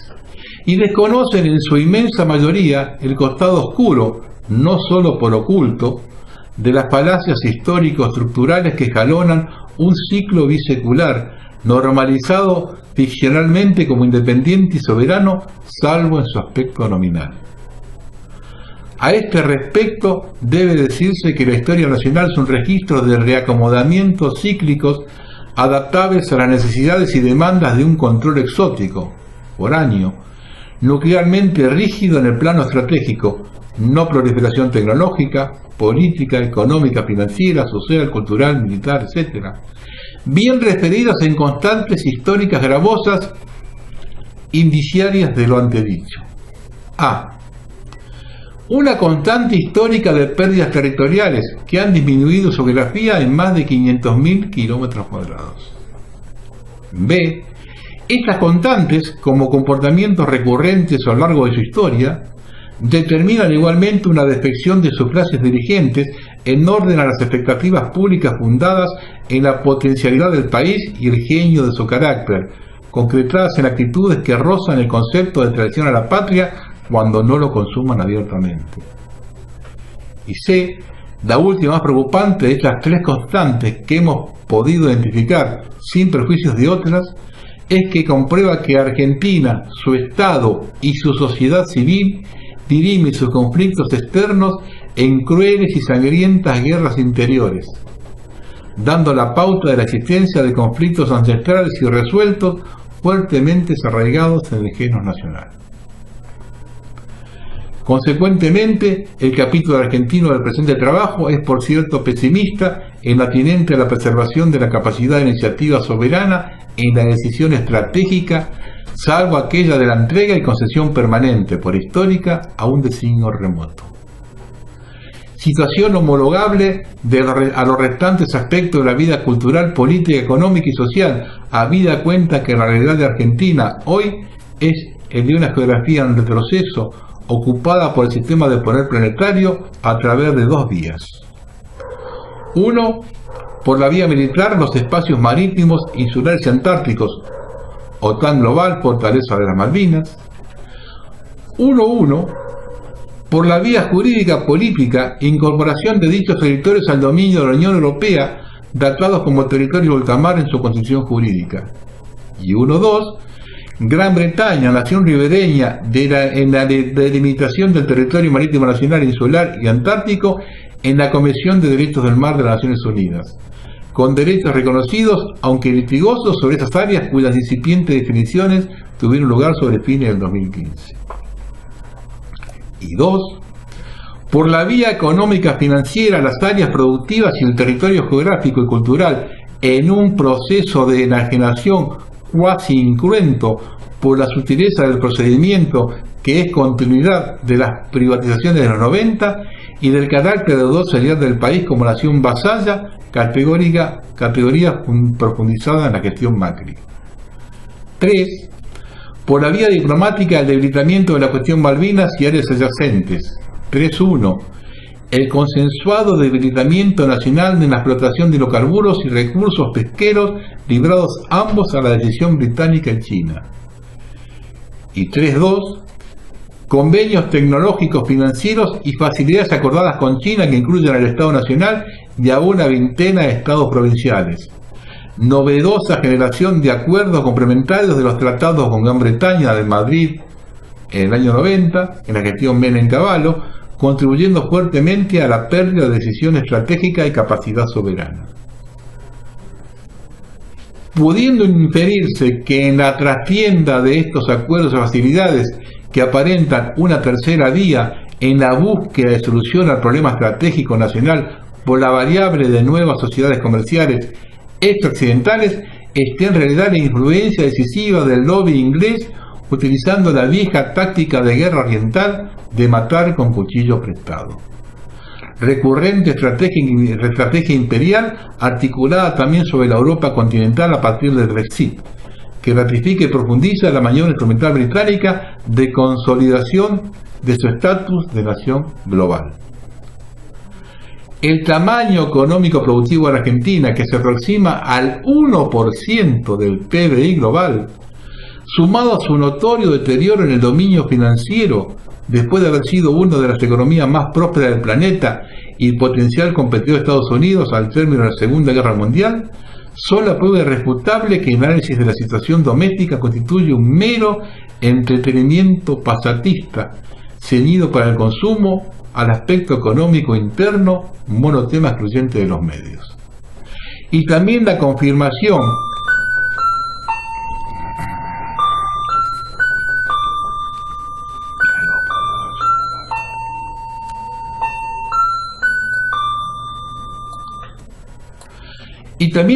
Y desconocen en su inmensa mayoría el costado oscuro, no solo por oculto, de las falacias histórico-estructurales que jalonan un ciclo bisecular, normalizado ficcionalmente como independiente y soberano, salvo en su aspecto nominal. A este respecto, debe decirse que la historia nacional es un registro de reacomodamientos cíclicos adaptables a las necesidades y demandas de un control exótico, foráneo, nuclearmente rígido en el plano estratégico, no proliferación tecnológica, política, económica, financiera, social, cultural, militar, etc., bien referidas en constantes históricas gravosas indiciarias de lo antedicho. A. Una constante histórica de pérdidas territoriales que han disminuido su geografía en más de 500.000 kilómetros cuadrados. B. Estas constantes, como comportamientos recurrentes a lo largo de su historia, determinan igualmente una defección de sus clases dirigentes en orden a las expectativas públicas fundadas en la potencialidad del país y el genio de su carácter, concretadas en actitudes que rozan el concepto de traición a la patria cuando no lo consuman abiertamente. Y C, la última más preocupante de estas tres constantes que hemos podido identificar sin perjuicios de otras, es que comprueba que Argentina, su Estado y su sociedad civil dirime sus conflictos externos en crueles y sangrientas guerras interiores, dando la pauta de la existencia de conflictos ancestrales irresueltos fuertemente arraigados en el genio nacional. Consecuentemente, el capítulo argentino del presente trabajo es, por cierto, pesimista en lo atinente a la preservación de la capacidad de iniciativa soberana en la decisión estratégica, salvo aquella de la entrega y concesión permanente por histórica a un designio remoto. Situación homologable a los restantes aspectos de la vida cultural, política, económica y social, habida cuenta que la realidad de Argentina hoy es el de una geografía en retroceso, ocupada por el sistema de poder planetario a través de dos vías. Uno, por la vía militar, los espacios marítimos, insulares y antárticos, OTAN global, fortaleza de las Malvinas. 1.1, por la vía jurídica política, incorporación de dichos territorios al dominio de la Unión Europea, datados como territorio de ultramar en su constitución jurídica. Y 1.2, Gran Bretaña, nación ribereña en la delimitación del territorio marítimo nacional, insular y antártico en la Convención de Derechos del Mar de las Naciones Unidas, con derechos reconocidos, aunque litigosos, sobre esas áreas cuyas incipientes definiciones tuvieron lugar sobre fines del 2015. Y 2, por la vía económica financiera, las áreas productivas y el territorio geográfico y cultural en un proceso de enajenación cuasi incruento por la sutileza del procedimiento que es continuidad de las privatizaciones de los 90 y del carácter de deudosidad del país como nación vasalla, categoría profundizada en la gestión Macri. 3. Por la vía diplomática, el debilitamiento de la cuestión Malvinas y áreas adyacentes. 3.1. El consensuado debilitamiento nacional de la explotación de hidrocarburos y recursos pesqueros librados ambos a la decisión británica y China. Y 3.2. Convenios tecnológicos, financieros y facilidades acordadas con China que incluyen al Estado Nacional y a una veintena de Estados provinciales. Novedosa generación de acuerdos complementarios de los tratados con Gran Bretaña de Madrid en el año 90, en la gestión Menem-Cavallo, contribuyendo fuertemente a la pérdida de decisión estratégica y capacidad soberana. Pudiendo inferirse que en la trastienda de estos acuerdos y facilidades que aparentan una tercera vía en la búsqueda de solución al problema estratégico nacional por la variable de nuevas sociedades comerciales extraoccidentales, está en realidad la influencia decisiva del lobby inglés utilizando la vieja táctica de guerra oriental de matar con cuchillo prestado. Recurrente estrategia imperial articulada también sobre la Europa continental a partir del Brexit, que ratifica y profundiza la maniobra instrumental británica de consolidación de su estatus de nación global. El tamaño económico productivo de la Argentina, que se aproxima al 1% del PBI global, sumado a su notorio deterioro en el dominio financiero, después de haber sido una de las economías más prósperas del planeta y el potencial competidor de Estados Unidos al término de la Segunda Guerra Mundial, son la prueba irrefutable que el análisis de la situación doméstica constituye un mero entretenimiento pasatista, ceñido para el consumo al aspecto económico interno, monotema excluyente de los medios. Y también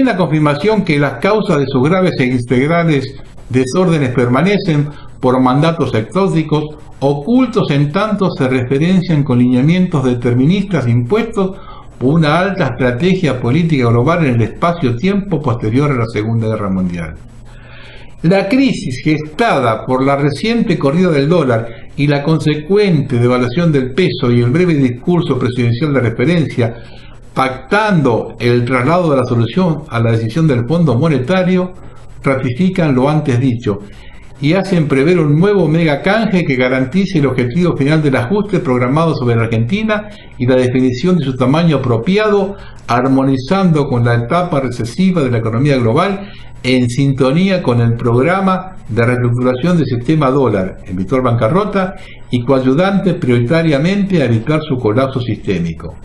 la confirmación que las causas de sus graves e integrales desórdenes permanecen por mandatos exóticos, ocultos en tanto se referencian con lineamientos deterministas impuestos por una alta estrategia política global en el espacio-tiempo posterior a la Segunda Guerra Mundial. La crisis gestada por la reciente corrida del dólar y la consecuente devaluación del peso y el breve discurso presidencial de referencia pactando el traslado de la solución a la decisión del Fondo Monetario, ratifican lo antes dicho y hacen prever un nuevo mega canje que garantice el objetivo final del ajuste programado sobre la Argentina y la definición de su tamaño apropiado, armonizando con la etapa recesiva de la economía global en sintonía con el programa de reestructuración del sistema dólar en virtual bancarrota y coayudante prioritariamente a evitar su colapso sistémico.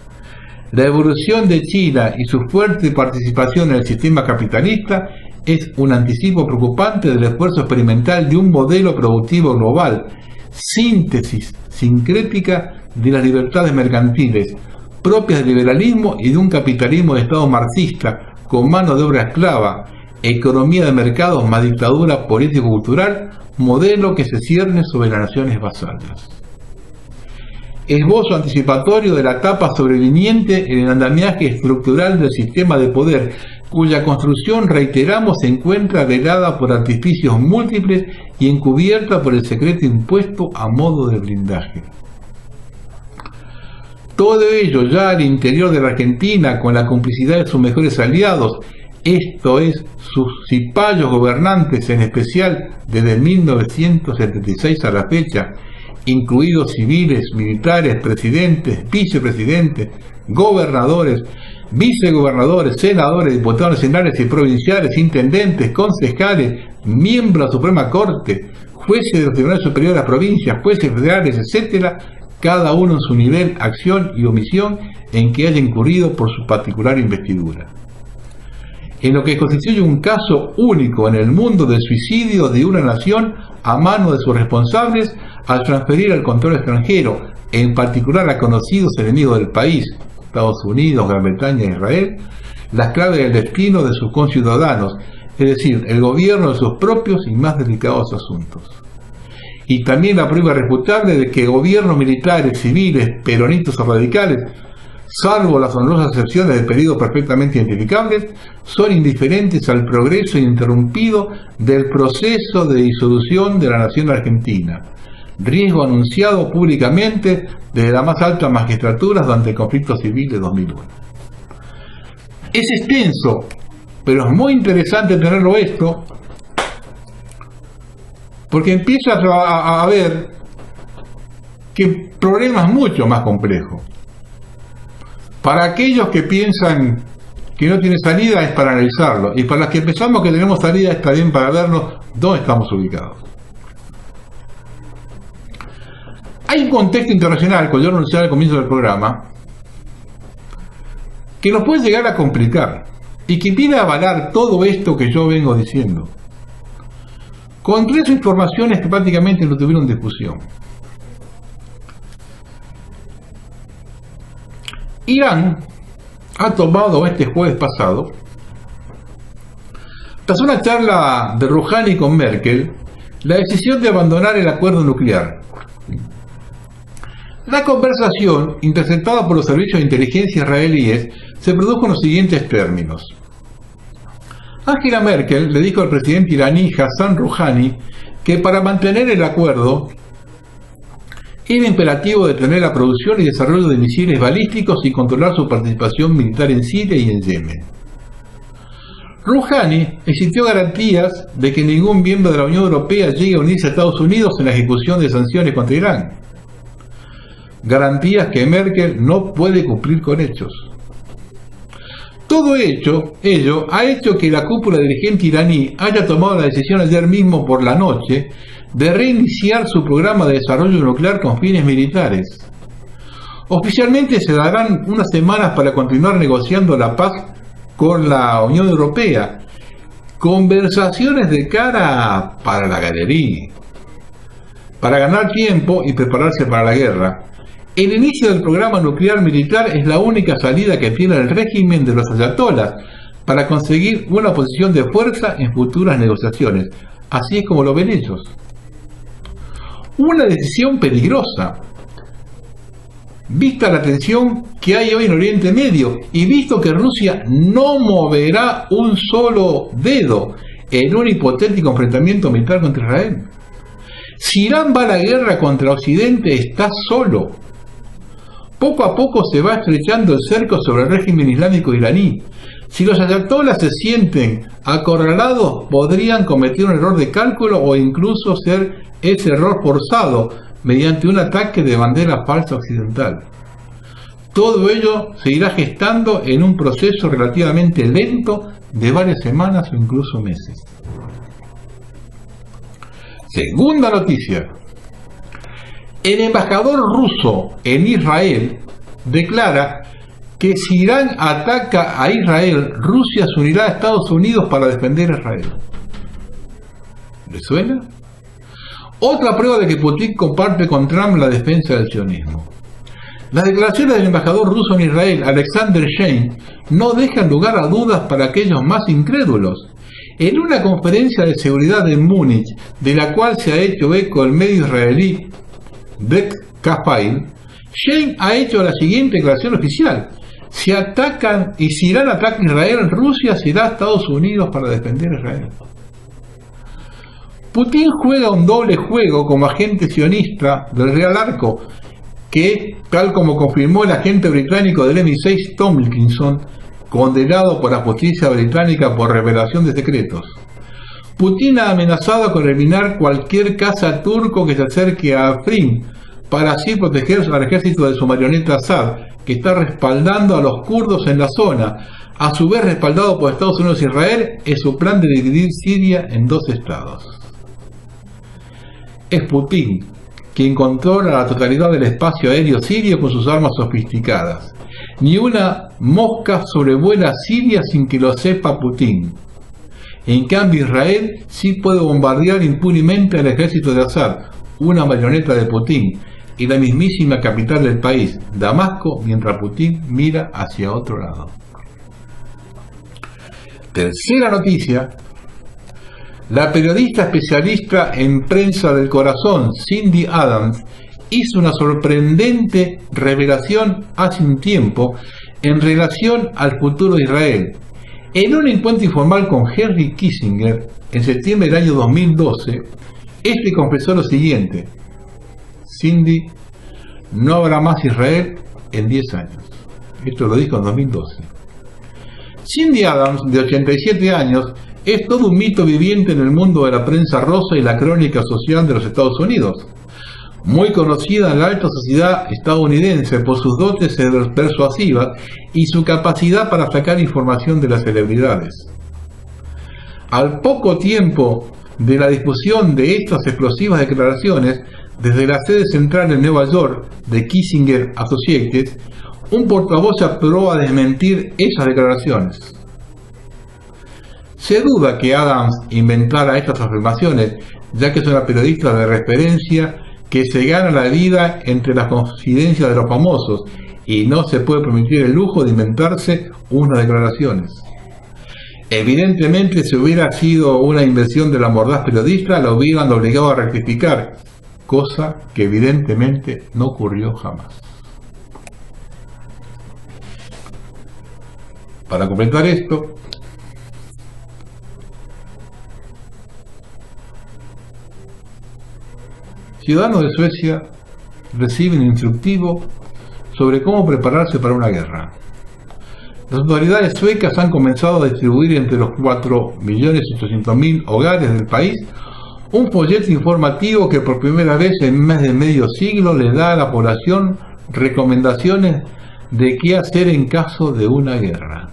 La evolución de China y su fuerte participación en el sistema capitalista es un anticipo preocupante del esfuerzo experimental de un modelo productivo global, síntesis sincrética de las libertades mercantiles, propias del liberalismo y de un capitalismo de Estado marxista, con mano de obra esclava, economía de mercados más dictadura político-cultural, modelo que se cierne sobre las naciones vasallas. Esbozo anticipatorio de la etapa sobreviniente en el andamiaje estructural del sistema de poder, cuya construcción, reiteramos, se encuentra velada por artificios múltiples y encubierta por el secreto impuesto a modo de blindaje. Todo ello ya al interior de la Argentina, con la complicidad de sus mejores aliados, esto es, sus cipayos gobernantes, en especial desde 1976 a la fecha, incluidos civiles, militares, presidentes, vicepresidentes, gobernadores, vicegobernadores, senadores, diputados nacionales y provinciales, intendentes, concejales, miembros de la Suprema Corte, jueces de los tribunales superiores de las provincias, jueces federales, etc., cada uno en su nivel, acción y omisión en que haya incurrido por su particular investidura. En lo que constituye un caso único en el mundo del suicidio de una nación a mano de sus responsables al transferir al control extranjero, en particular a conocidos enemigos del país, Estados Unidos, Gran Bretaña e Israel, las claves del destino de sus conciudadanos, es decir, el gobierno de sus propios y más delicados asuntos. y también la prueba irrefutable de que gobiernos militares, civiles, peronistas o radicales, salvo las honrosas excepciones de periodos perfectamente identificables, son indiferentes al progreso ininterrumpido del proceso de disolución de la nación argentina, riesgo anunciado públicamente desde la más alta magistratura durante el conflicto civil de 2001. Es extenso, pero es muy interesante tenerlo esto, porque empieza a ver que el problema es mucho más complejo. Para aquellos que piensan que no tiene salida es para analizarlo, y para los que pensamos que tenemos salida está bien para vernos dónde estamos ubicados. Hay un contexto internacional, como yo lo anunciaba al comienzo del programa, que nos puede llegar a complicar y que viene a avalar todo esto que yo vengo diciendo, con tres informaciones que prácticamente no tuvieron discusión. Irán ha tomado este jueves pasado, tras una charla de Rouhani con Merkel, la decisión de abandonar el acuerdo nuclear. La conversación, interceptada por los servicios de inteligencia israelíes, se produjo en los siguientes términos. Angela Merkel le dijo al presidente iraní Hassan Rouhani que para mantener el acuerdo era imperativo detener la producción y desarrollo de misiles balísticos y controlar su participación militar en Siria y en Yemen. Rouhani exigió garantías de que ningún miembro de la Unión Europea llegue a unirse a Estados Unidos en la ejecución de sanciones contra Irán. Garantías que Merkel no puede cumplir con hechos. Todo ello ha hecho que la cúpula dirigente iraní haya tomado la decisión ayer mismo por la noche de reiniciar su programa de desarrollo nuclear con fines militares. Oficialmente se darán unas semanas para continuar negociando la paz con la Unión Europea. Conversaciones de cara para la galería, para ganar tiempo y prepararse para la guerra. El inicio del programa nuclear militar es la única salida que tiene el régimen de los ayatolás para conseguir una posición de fuerza en futuras negociaciones. Así es como lo ven ellos. Una decisión peligrosa, vista la tensión que hay hoy en Oriente Medio y visto que Rusia no moverá un solo dedo en un hipotético enfrentamiento militar contra Israel. Si Irán va a la guerra contra Occidente, está solo. Poco a poco se va estrechando el cerco sobre el régimen islámico iraní. Si los ayatolás se sienten acorralados, podrían cometer un error de cálculo o incluso ser ese error forzado mediante un ataque de bandera falsa occidental. Todo ello se irá gestando en un proceso relativamente lento de varias semanas o incluso meses. Segunda noticia. El embajador ruso en Israel declara que si Irán ataca a Israel, Rusia se unirá a Estados Unidos para defender a Israel. ¿Le suena? Otra prueba de que Putin comparte con Trump la defensa del sionismo. Las declaraciones del embajador ruso en Israel, Alexander Shein, no dejan lugar a dudas para aquellos más incrédulos. En una conferencia de seguridad en Múnich, de la cual se ha hecho eco el medio israelí Bek Kafail, Shein ha hecho la siguiente declaración oficial: si atacan y si Irán ataca a Israel, Rusia se irá a Estados Unidos para defender a Israel. Putin juega un doble juego como agente sionista del Real Arco, que, tal como confirmó el agente británico del MI6 Tomlinson, condenado por la justicia británica por revelación de secretos. Putin ha amenazado con eliminar cualquier caza turco que se acerque a Afrin, para así proteger al ejército de su marioneta Assad, que está respaldando a los kurdos en la zona, a su vez respaldado por Estados Unidos e Israel, en su plan de dividir Siria en dos estados. Es Putin quien controla la totalidad del espacio aéreo sirio con sus armas sofisticadas. Ni una mosca sobrevuela Siria sin que lo sepa Putin. En cambio, Israel sí puede bombardear impunemente al ejército de Assad, una marioneta de Putin, y la mismísima capital del país, Damasco, mientras Putin mira hacia otro lado. Tercera noticia. La periodista especialista en prensa del corazón, Cindy Adams, hizo una sorprendente revelación hace un tiempo en relación al futuro de Israel. En un encuentro informal con Henry Kissinger, en septiembre del año 2012, este confesó lo siguiente: Cindy, no habrá más Israel en 10 años. Esto lo dijo en 2012. Cindy Adams, de 87 años, es todo un mito viviente en el mundo de la prensa rosa y la crónica social de los Estados Unidos. Muy conocida en la alta sociedad estadounidense por sus dotes persuasivas y su capacidad para sacar información de las celebridades. Al poco tiempo de la difusión de estas explosivas declaraciones, desde la sede central en Nueva York de Kissinger Associates, un portavoz se aprobó a desmentir esas declaraciones. Se duda que Adams inventara estas afirmaciones, ya que es una periodista de referencia que se gana la vida entre las confidencias de los famosos y no se puede permitir el lujo de inventarse unas declaraciones. Evidentemente, si hubiera sido una invención de la mordaz periodista, la hubieran obligado a rectificar, cosa que evidentemente no ocurrió jamás. Para completar esto, ciudadanos de Suecia reciben instructivo sobre cómo prepararse para una guerra. Las autoridades suecas han comenzado a distribuir entre los 4.800.000 hogares del país un folleto informativo que por primera vez en más de medio siglo le da a la población recomendaciones de qué hacer en caso de una guerra.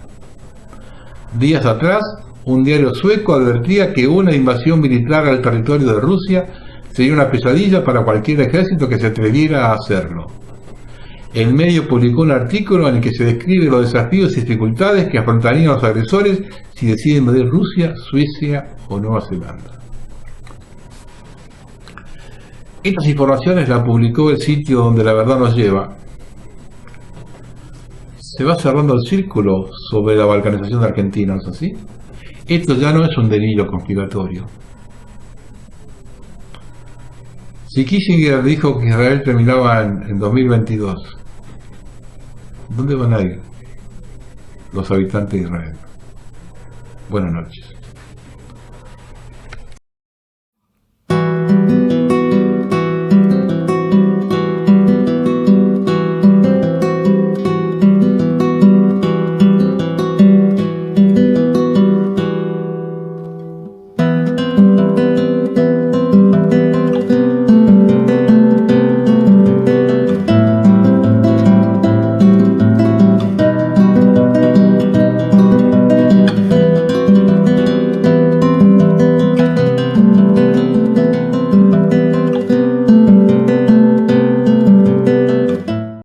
Días atrás, un diario sueco advertía que una invasión militar al territorio de Rusia sería una pesadilla para cualquier ejército que se atreviera a hacerlo. El medio publicó un artículo en el que se describe los desafíos y dificultades que afrontarían los agresores si deciden invadir Rusia, Suecia o Nueva Zelanda. Estas informaciones las publicó el sitio donde la verdad nos lleva. Se va cerrando el círculo sobre la balcanización de Argentina, ¿no es así? Esto ya no es un delirio conspiratorio. Si Kissinger dijo que Israel terminaba en 2022, ¿dónde van a ir los habitantes de Israel? Buenas noches.